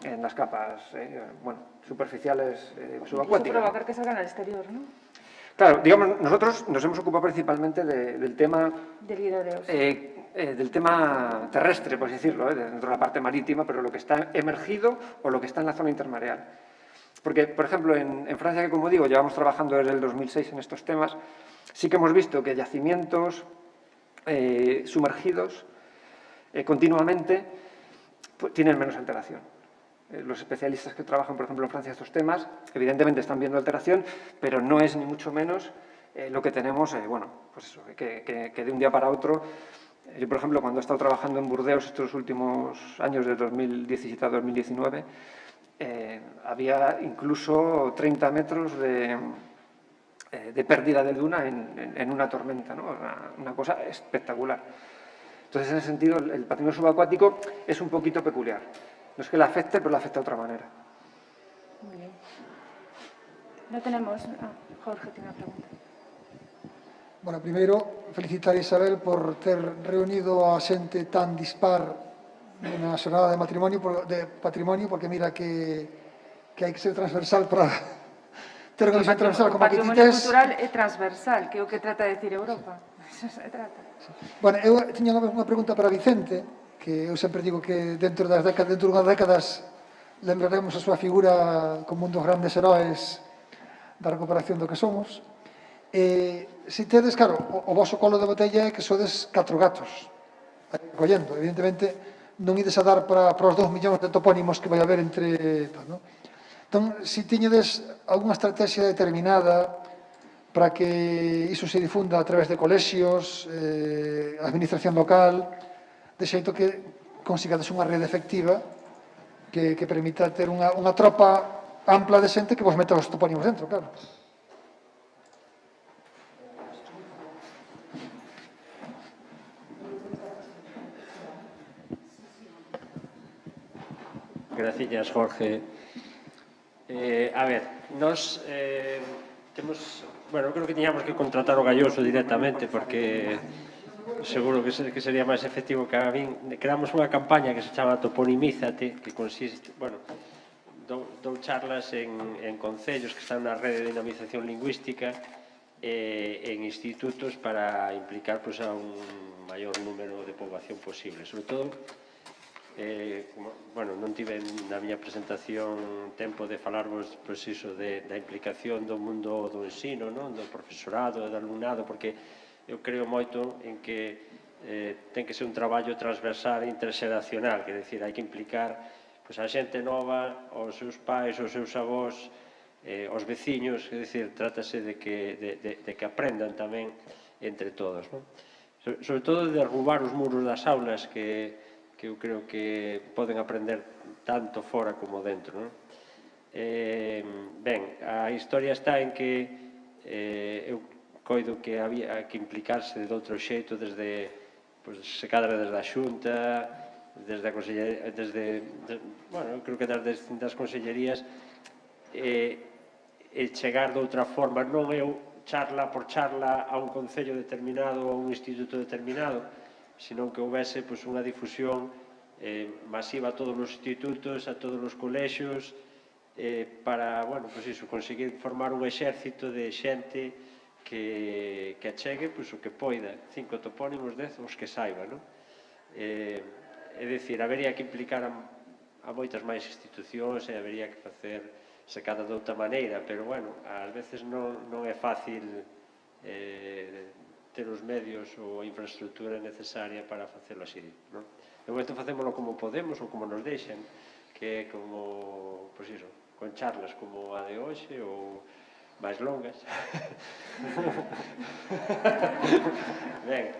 en las capas superficiales subacuáticas. Incluso provocar que salgan al exterior, ¿no? Claro, digamos, nosotros nos hemos ocupado principalmente del tema... del tema terrestre, por así decirlo, dentro de la parte marítima, pero lo que está emergido o lo que está en la zona intermareal. Porque, por ejemplo, en Francia, que como digo, llevamos trabajando desde el 2006 en estos temas, sí que hemos visto que yacimientos sumergidos continuamente pues, tienen menos alteración. Los especialistas que trabajan, por ejemplo, en Francia estos temas, evidentemente están viendo alteración, pero no es ni mucho menos lo que tenemos, pues eso, que de un día para otro. Yo, por ejemplo, cuando he estado trabajando en Burdeos estos últimos años, de 2017 a 2019, había incluso 30 metros de pérdida de duna en una tormenta, ¿no? Una cosa espectacular. Entonces, en ese sentido, el patrimonio subacuático es un poquito peculiar. No es que le afecte, pero le afecta de otra manera. Muy bien. No tenemos... Jorge tiene una pregunta. Bueno, primeiro, felicitar a Isabel por ter reunido a xente tan dispar na xornada de patrimonio, porque mira que hai que ser transversal para ter unha visión transversal como a que ti tes. O patrimonio cultural é transversal, que é o que trata de decir Europa. Eso se trata. Bueno, eu tiña unha pregunta para Vicente, que eu sempre digo que dentro dunhas décadas lembraremos a súa figura como un dos grandes heróis da recuperación do que somos. Se tedes, claro, o vosso colo de botella é que sodes 4 gatos recollendo, evidentemente non ides a dar para os 2 millóns de topónimos que vai haber entre tal, non? Entón, se tiñedes algunha estrategia determinada para que iso se difunda a través de colexios, administración local, de xeito que consigades unha rede efectiva que permita ter unha tropa ampla de xente que vos meta os topónimos dentro, claro. Gracias, Jorge. A ver, nos temos... Bueno, creo que tiñamos que contratar o Galloso directamente, porque seguro que sería máis efectivo que a min. Creamos unha campaña que se chama Toponimízate, que consiste, bueno, dou charlas en concellos que están na rede de dinamización lingüística en institutos para implicar pues, a un maior número de poboación posible. Sobre todo, non tive na miña presentación tempo de falarvos pois, iso da implicación do mundo do ensino, do profesorado, do alumnado, porque eu creo moito en que ten que ser un traballo transversal e interxeracional, que decir, hai que implicar a xente nova, os seus pais, os seus avós, os veciños, é dicir, trátase de que aprendan tamén entre todos. Sobre todo de derrubar os muros das aulas que eu creo que poden aprender tanto fora como dentro. Ben, a historia está en que eu coido que había que implicarse de outro xeito desde, se cadra desde a Xunta, desde a Consellería, eu creo que das distintas consellerías, e chegar de outra forma, non eu charla por charla a un concello determinado ou a un instituto determinado, senón que houvese unha difusión masiva a todos os institutos, a todos os colexios, para, bueno, pois iso, conseguir formar un exército de xente que achegue o que poida, 5 topónimos, 10, os que saiba, non? É dicir, habería que implicar a moitas máis institucións e habería que facer se cada de outra maneira, pero, bueno, ás veces non é fácil ter os medios ou a infraestructura necesaria para facelo así, non? De momento facémolo como podemos ou como nos deixen, que é como, pois iso, con charlas como a de hoxe ou máis longas. Ben,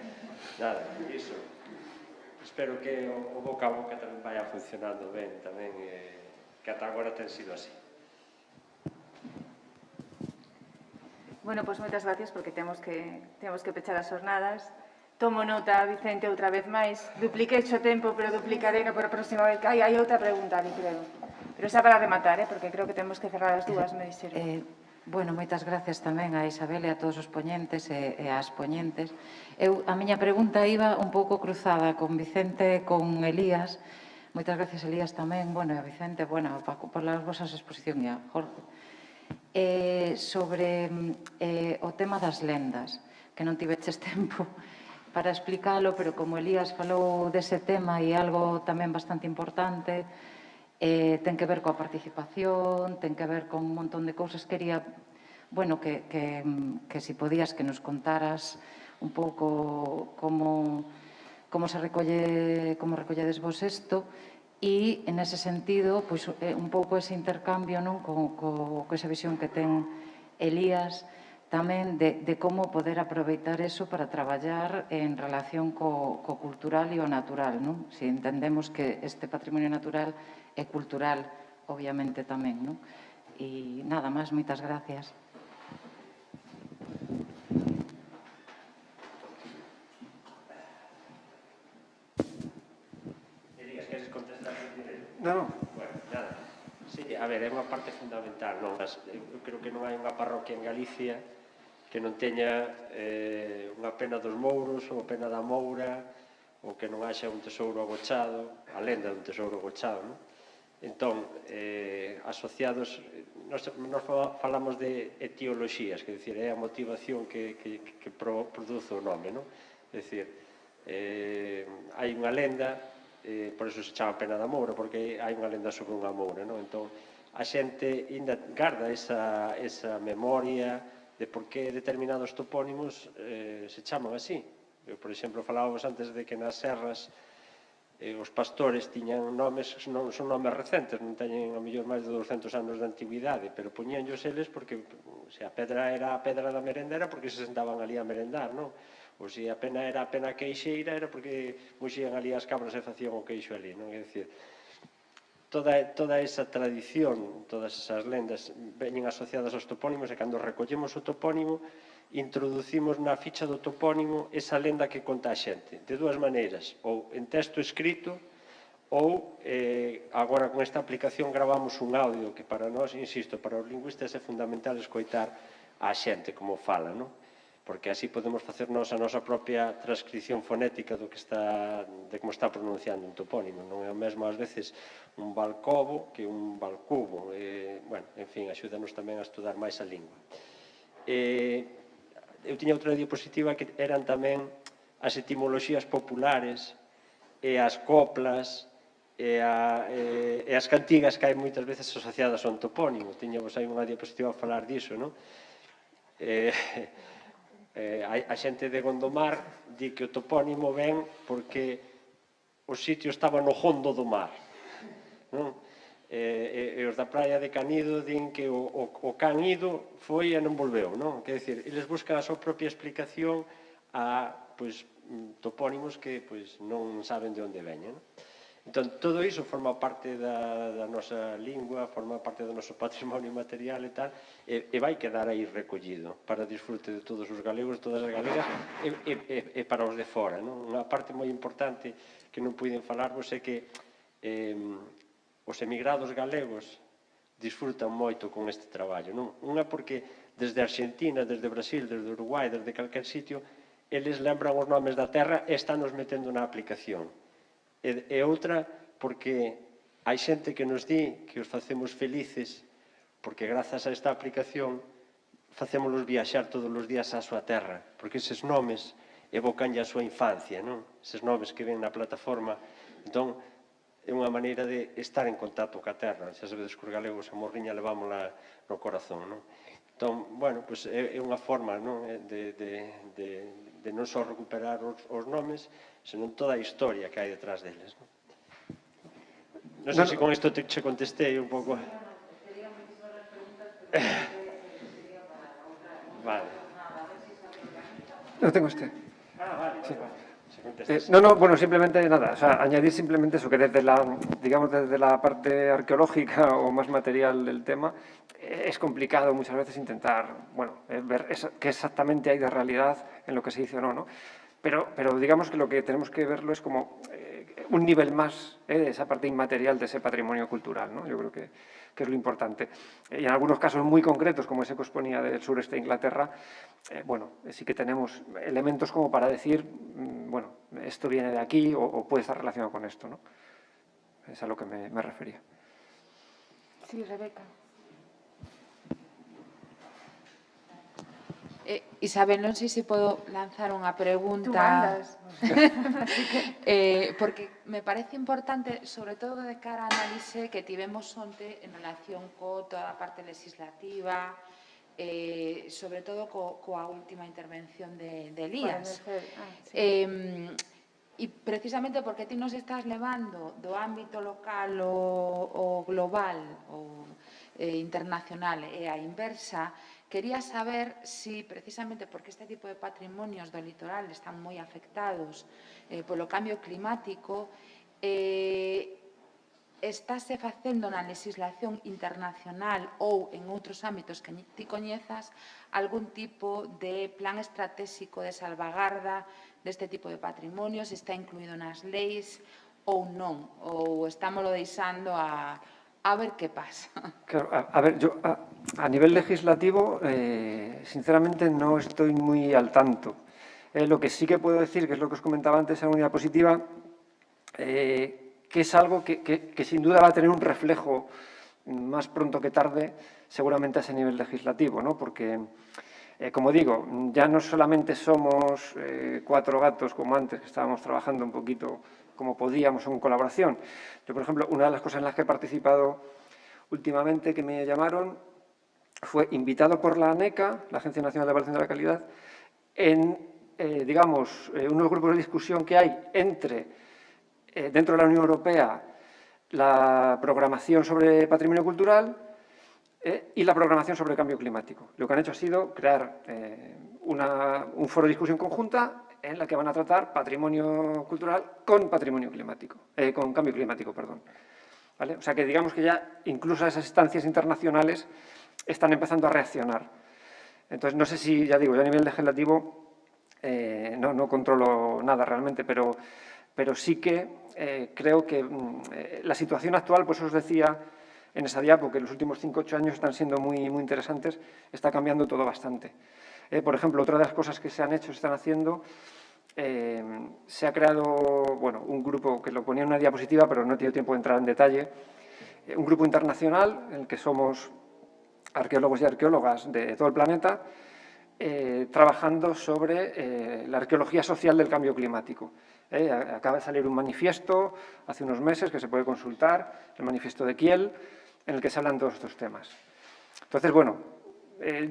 nada, iso. Espero que o boca a boca tamén vaya funcionando ben tamén, que ata agora ten sido así. Bueno, pois moitas gracias porque temos que pechar as jornadas. Tomo nota, Vicente, outra vez máis. Dupliquei o tempo, pero duplicarei para a próxima vez. Hai outra pregunta ali, creo. Pero xa para rematar, porque creo que temos que cerrar as dúas, me dixeron. Bueno, moitas gracias tamén a Isabel e a todos os poñentes e ás poñentes. A miña pregunta iba un pouco cruzada con Vicente e con Elías. Moitas gracias, Elías, tamén. Bueno, e a Vicente, bueno, por las vosas exposición e a Jorge. Sobre o tema das lendas, que non tiveches tempo para explicalo, pero como Elías falou dese tema e algo tamén bastante importante, ten que ver coa participación, ten que ver con un montón de cousas. Quería, bueno, que si podías que nos contaras un pouco como recolledes vos isto e, en ese sentido, pois un pouco ese intercambio, non, co esa visión que ten Elías tamén de como poder aproveitar eso para traballar en relación co cultural e o natural, non? Si entendemos que este patrimonio natural é cultural, obviamente, tamén, non? E nada máis, moitas gracias. Elías, queres contestar primeiro? Non. Bueno, nada. Sí, a ver, é unha parte fundamental, non? Eu creo que non hai unha parroquia en Galicia que non teña unha pena dos mouros ou a pena da moura ou que non haxa un tesouro agochado, a lenda dun tesouro agochado, non? Entón, asociados, nos falamos de etioloxías, que decir, é a motivación que produce o nome, non? É dicir, hai unha lenda, por eso se chama pena da moura, porque hai unha lenda sobre unha moura, non? Entón, a xente ainda garda esa memoria de por que determinados topónimos se chaman así. Eu, por exemplo, falábamos antes de que nas serras os pastores tiñan nomes, non son nomes recentes, non teñen a mellor máis de 200 anos de antigüidade, pero poñíanllos eles porque se a pedra era a pedra da merendera porque se sentaban ali a merendar, non? Ou se a pena era a pena queixeira era porque muxían ali as cabras e facían o queixo ali, non? É dicir, toda esa tradición, todas esas lendas veñen asociadas aos topónimos e cando recollemos o topónimo introducimos na ficha do topónimo esa lenda que conta a xente, de dúas maneiras, ou en texto escrito ou agora con esta aplicación gravamos un audio que para nós, insisto, para os lingüistas é fundamental escoitar a xente como fala, non? Porque así podemos facernos a nosa propia transcripción fonética de como está pronunciando un topónimo. Non é o mesmo, ás veces, un balcobo que un balcubo. Bueno, en fin, axúdanos tamén a estudar máis a lingua. Eu tiña outra diapositiva que eran tamén as etimoloxías populares e as coplas e as cantigas que hai moitas veces asociadas a un topónimo. Tiñamos aí unha diapositiva a falar diso, non? A xente de Gondomar di que o topónimo ven porque o sitio estaba no hondo do mar, non? E os da praia de Canido din que o can ido foi e non volveu, non? Quer dizer, eles buscan a súa propia explicación a topónimos que non saben de onde veñen, non? Entón, todo iso forma parte da nosa lingua, forma parte do noso patrimonio material e tal, e vai quedar aí recollido para disfrute de todos os galegos, todas as galegas, e para os de fora, non? Unha parte moi importante que non puiden falarvos é que os emigrados galegos disfrutan moito con este traballo, non? Unha porque desde Argentina, desde Brasil, desde Uruguai, desde calquer sitio, eles lembran os nomes da terra e están nos metendo na aplicación. E outra, porque hai xente que nos di que os facemos felices porque grazas a esta aplicación facémolos viaxar todos os días á súa terra, porque eses nomes evocanlle a súa infancia, non? Eses nomes que ven na plataforma. Entón, é unha maneira de estar en contacto ca terra. Xa sabedes que os galegos a morriña levámola no corazón, non? Entón, bueno, pues é unha forma, non? De non só recuperar os nomes, senón toda a historia que hai detrás deles, non? Non sei se con isto te contestei un pouco. Vale. No tengo este. Vale. Sí. Se contestas. No, bueno, simplemente nada, o sea, añadir simplemente eso, que desde la parte arqueológica o más material del tema, es complicado muchas veces intentar, bueno, ver qué exactamente hay de realidad en lo que se dice o no, ¿no? Pero digamos que lo que tenemos que verlo es como un nivel más de esa parte inmaterial de ese patrimonio cultural, ¿no? Yo creo que es lo importante. Y en algunos casos muy concretos, como ese que os ponía del sureste de Inglaterra, bueno, sí que tenemos elementos como para decir, bueno, esto viene de aquí o puede estar relacionado con esto, ¿no? Es a lo que me refería. Sí, Rebeca. Isabel, non sei se podo lanzar unha pregunta. Tú mandas. Porque me parece importante, sobre todo de cara a análise que tivemos onte en relación co toda a parte legislativa, sobre todo coa última intervención de Elías. E precisamente porque ti nos estás levando do ámbito local o global o internacional e a inversa, quería saber si, precisamente porque este tipo de patrimonios do litoral están moi afectados polo cambio climático, estáse facendo na legislación internacional ou en outros ámbitos que ti coñezas algún tipo de plan estratégico de salvagarda deste tipo de patrimonios, está incluído nas leis ou non, ou estámoslo deixando a ver qué pasa. Claro, a ver, yo a nivel legislativo, sinceramente no estoy muy al tanto. Lo que sí que puedo decir, que es lo que os comentaba antes en una diapositiva, que es algo que sin duda va a tener un reflejo más pronto que tarde, seguramente a ese nivel legislativo, ¿no? Porque, como digo, ya no solamente somos 4 gatos como antes, que estábamos trabajando un poquito como podíamos en colaboración. Yo, por ejemplo, una de las cosas en las que he participado últimamente que me llamaron fue invitado por la ANECA, la Agencia Nacional de Evaluación de la Calidad, en, digamos, unos grupos de discusión que hay dentro de la Unión Europea, la programación sobre patrimonio cultural y la programación sobre cambio climático. Lo que han hecho ha sido crear un foro de discusión conjunta en la que van a tratar patrimonio cultural con patrimonio climático, con cambio climático, perdón. ¿Vale? O sea que digamos que ya incluso esas instancias internacionales están empezando a reaccionar. Entonces, no sé si, ya digo, yo a nivel legislativo no controlo nada realmente, pero sí que creo que la situación actual, pues os decía en esa diapo que los últimos 5 o 8 años están siendo muy interesantes, está cambiando todo bastante. Por ejemplo, otra de las cosas que se han hecho, se están haciendo, se ha creado, bueno, un grupo que lo ponía en una diapositiva, pero no he tenido tiempo de entrar en detalle, un grupo internacional en el que somos arqueólogos y arqueólogas de todo el planeta, trabajando sobre la arqueología social del cambio climático. Acaba de salir un manifiesto hace unos meses que se puede consultar, el manifiesto de Kiel, en el que se hablan todos estos temas. Entonces, bueno,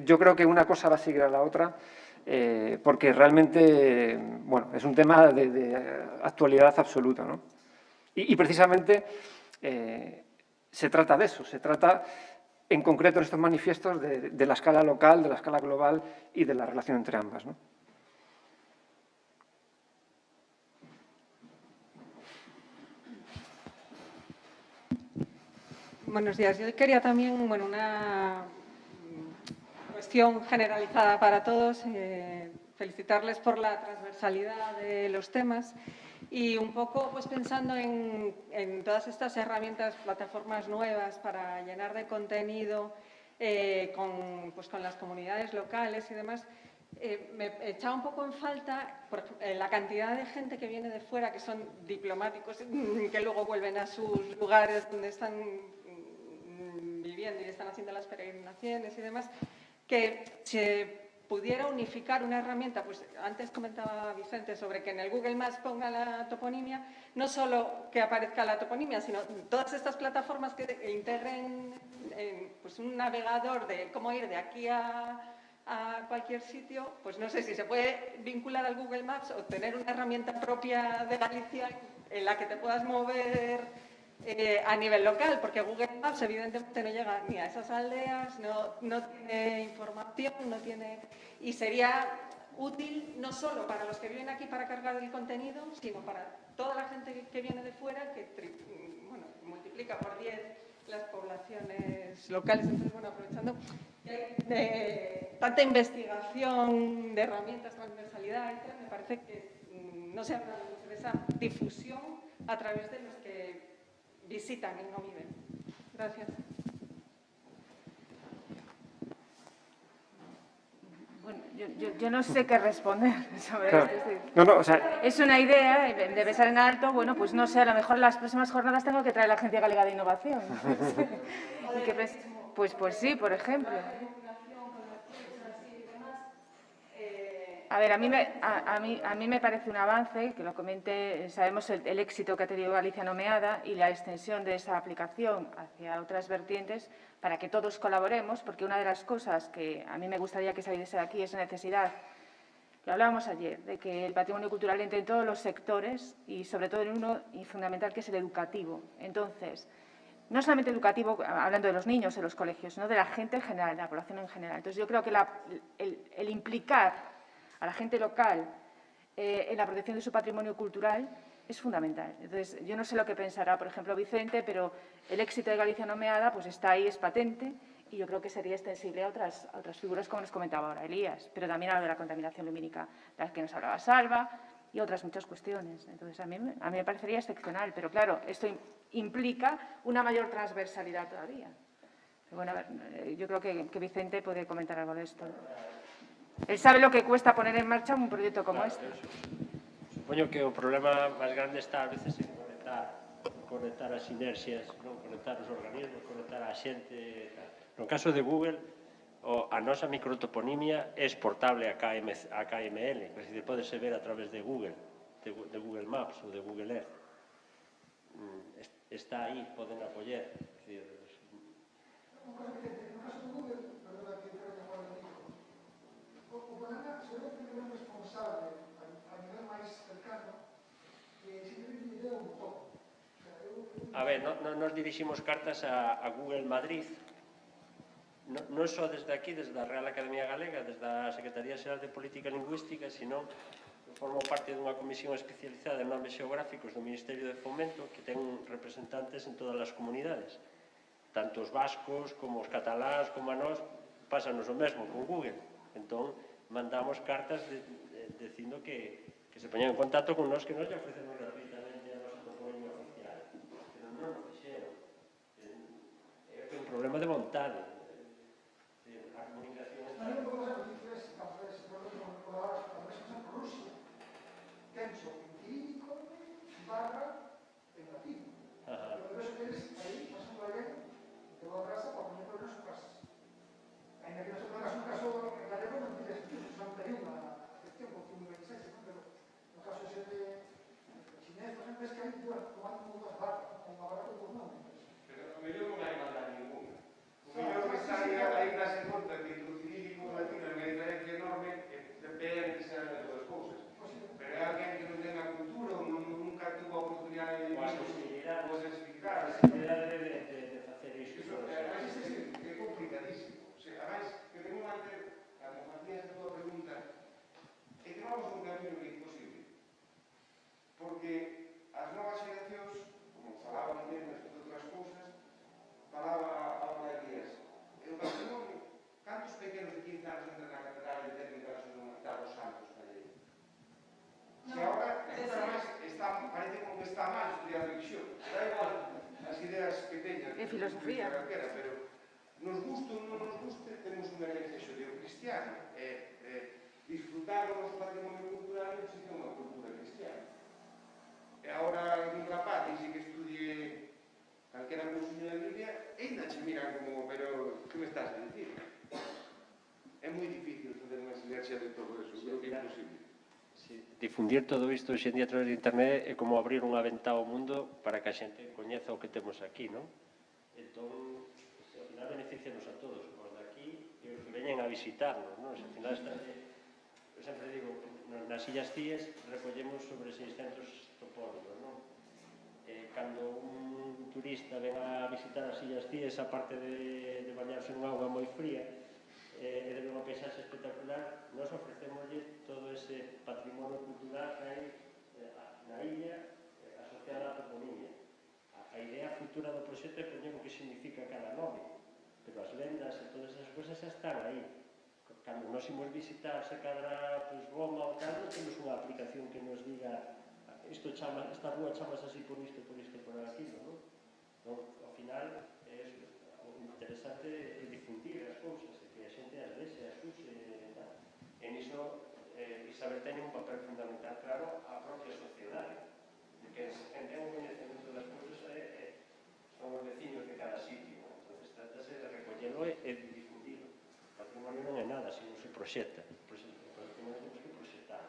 yo creo que una cosa va a seguir a la otra, porque realmente, bueno, es un tema de actualidad absoluta, ¿no? Y precisamente se trata de eso, se trata en concreto en estos manifiestos de la escala local, de la escala global y de la relación entre ambas, ¿no? Buenos días. Yo quería también, bueno, una cuestión generalizada para todos, felicitarles por la transversalidad de los temas y un poco pues pensando en todas estas herramientas, plataformas nuevas para llenar de contenido con las comunidades locales y demás. Me echaba un poco en falta la cantidad de gente que viene de fuera, que son diplomáticos, que luego vuelven a sus lugares donde están viviendo y están haciendo las peregrinaciones y demás, que se pudiera unificar una herramienta. Pues antes comentaba Vicente sobre que en el Google Maps ponga la toponimia, no solo que aparezca la toponimia, sino todas estas plataformas que integren pues un navegador de cómo ir de aquí a cualquier sitio. Pues no sé si se puede vincular al Google Maps o tener una herramienta propia de Galicia en la que te puedas mover a nivel local, porque Google Maps evidentemente no llega ni a esas aldeas, no tiene información, no tiene... Y sería útil no solo para los que viven aquí para cargar el contenido, sino para toda la gente que viene de fuera, que multiplica por 10 las poblaciones locales. Entonces, bueno, aprovechando que hay tanta investigación de herramientas, transversalidad, etc., me parece que no se habla mucho de esa difusión a través de los que visitan y no viven. Gracias. Bueno, yo no sé qué responder sobre Claro. esto. No, o sea, Es una idea, debe ser en alto. Bueno, pues no sé, a lo mejor en las próximas jornadas tengo que traer a la Agencia Galega de Innovación. ¿Y qué pues sí, por ejemplo. A ver, a mí me parece un avance, que lo comente, sabemos el éxito que ha tenido Galicia Nomeada y la extensión de esa aplicación hacia otras vertientes para que todos colaboremos, porque una de las cosas que a mí me gustaría que saliese de aquí es la necesidad, que hablábamos ayer, de que el patrimonio cultural entre en todos los sectores y sobre todo en uno y fundamental, que es el educativo. Entonces, no solamente educativo, hablando de los niños en los colegios, sino de la gente en general, de la población en general. Entonces, yo creo que el implicar a la gente local en la protección de su patrimonio cultural es fundamental. Entonces, yo no sé lo que pensará, por ejemplo, Vicente, pero el éxito de Galicia Nomeada pues está ahí, es patente, y yo creo que sería extensible a otras figuras, como nos comentaba ahora Elías, pero también a lo de la contaminación lumínica, de la que nos hablaba Salva, y otras muchas cuestiones. Entonces, a mí me parecería excepcional, pero claro, esto implica una mayor transversalidad todavía. Pero bueno, a ver, yo creo que Vicente puede comentar algo de esto. Él sabe lo que cuesta poner en marcha un proyecto como este. Supoño que o problema máis grande está a veces en conectar as inercias, non conectar os organismos, conectar a xente. No caso de Google, a nosa microtoponimia é exportable a KML, que se podese ver a través de Google, de Google Maps ou de Google Earth. Está aí, poden apoiar. A ver, nos diriximos cartas a Google Madrid, non só desde aquí, desde a Real Academia Galega, desde a Secretaría Xeral de Política Lingüística, sino formo parte dunha comisión especializada en nomes xeográficos do Ministerio de Fomento que ten representantes en todas as comunidades. Tanto os vascos como os cataláns como a nós pásanos o mesmo con Google. Entón, mandamos cartas dicindo que se poñan en contacto con nós, que nos lle ofrecemos gratuitamente a nosa toponimia oficial. Pero non o fixeron. É un problema de vontade. A comunicación está... Tenso empírico barra tentativo. Pero eso que eres ahí, pasan por allá, te va a casa para poner por su casa. En el caso de un caso galego non tiene sentido, solamente hai unha excepción con un 26, pero no caso ese de chinés, por exemplo, es que hai tomando dúas barras, unha barra con dos nomes. Pero o mellor non hai mandar ninguna. O mellor que está aí darse conta que o cirílico e o latino é unha diferencia enorme e depende que sean as dúas cousas. Pero é alguén que non ten a cultura ou nunca tuvo a oportunidade de explicar. A sensibilidade de facer iso. É complicadísimo. Además, que tengo manter, como facías a túa pregunta, é que vamos un camino que é imposible. Porque as novas xeracións, como falaba tamén nas outras cousas, falaba ahora Elías, o patrimonio, cantos pequenos de 15 anos entran na catedral de técnica da Universidade dos Santos, se agora, parece como que está mal estudiar religión. Da igual as ideas que teñan. É filosofía. Pero nos guste ou non nos guste, temos unha herencia xudeo-cristiana. disfrutar do noso patrimonio cultural non existe unha cultura cristiana. E agora un rapaz dice que estudie calquera cousiño da Biblia e ainda che miran como, pero que me estás a dicir? É moi difícil facer unha sinergia de todo eso, creo que é imposible. Sí, difundir todo isto hoxe en día a través de internet é como abrir unha ventá ao mundo para que a xente coñeza o que temos aquí, non? Entón, ao final beneficianos a todos, os de aquí e os que veñen a visitarnos, non? Ao final está, eu sempre digo, nas Illas Cíes recollemos sobre 600 topónimos, non? Cando un turista ven a visitar as Illas Cíes, aparte de bañarse en auga moi fría, e de unha paisaxe espectacular, nós ofrecémoslle todo ese patrimonio cultural que hai na illa asociada á toponimia. A idea futura do proxecto é poñer o que significa cada nome, pero as lendas e todas esas cousas xa están aí. Cando nos imos visitar, se cadra Goma ou tal, non temos unha aplicación que nos diga esta rúa chamas así por isto, por aquilo, non? Ao final, o interesante é difundir as cousas, que a xente as vexe, as use, e tal. E niso, Isabel ten un papel fundamental, claro, a propia sociedade, de que se ten un coñecemento das cousas son os veciños de cada sitio. Entón, trátase de recollelo e de difundirlo. O patrimonio non é nada, se non se proxecta. O patrimonio temos que proxectar.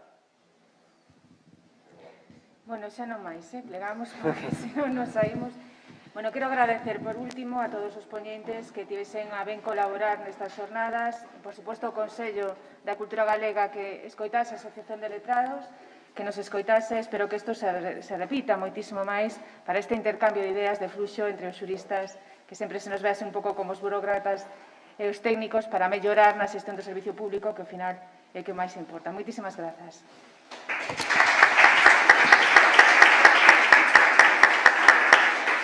Bueno, xa non máis, plegamos, porque senón nos saímos. Bueno, quero agradecer por último a todos os poñentes que tivesen a ben colaborar nestas xornadas, por suposto o Consello da Cultura Galega que escoitase a Asociación de Letrados, que nos escoitase, espero que isto se repita moitísimo máis para este intercambio de ideas de fluxo entre os xuristas, que sempre se nos vease un pouco como os burócratas e os técnicos para mellorar na xestión do servicio público, que ao final é o que máis importa. Moitísimas grazas.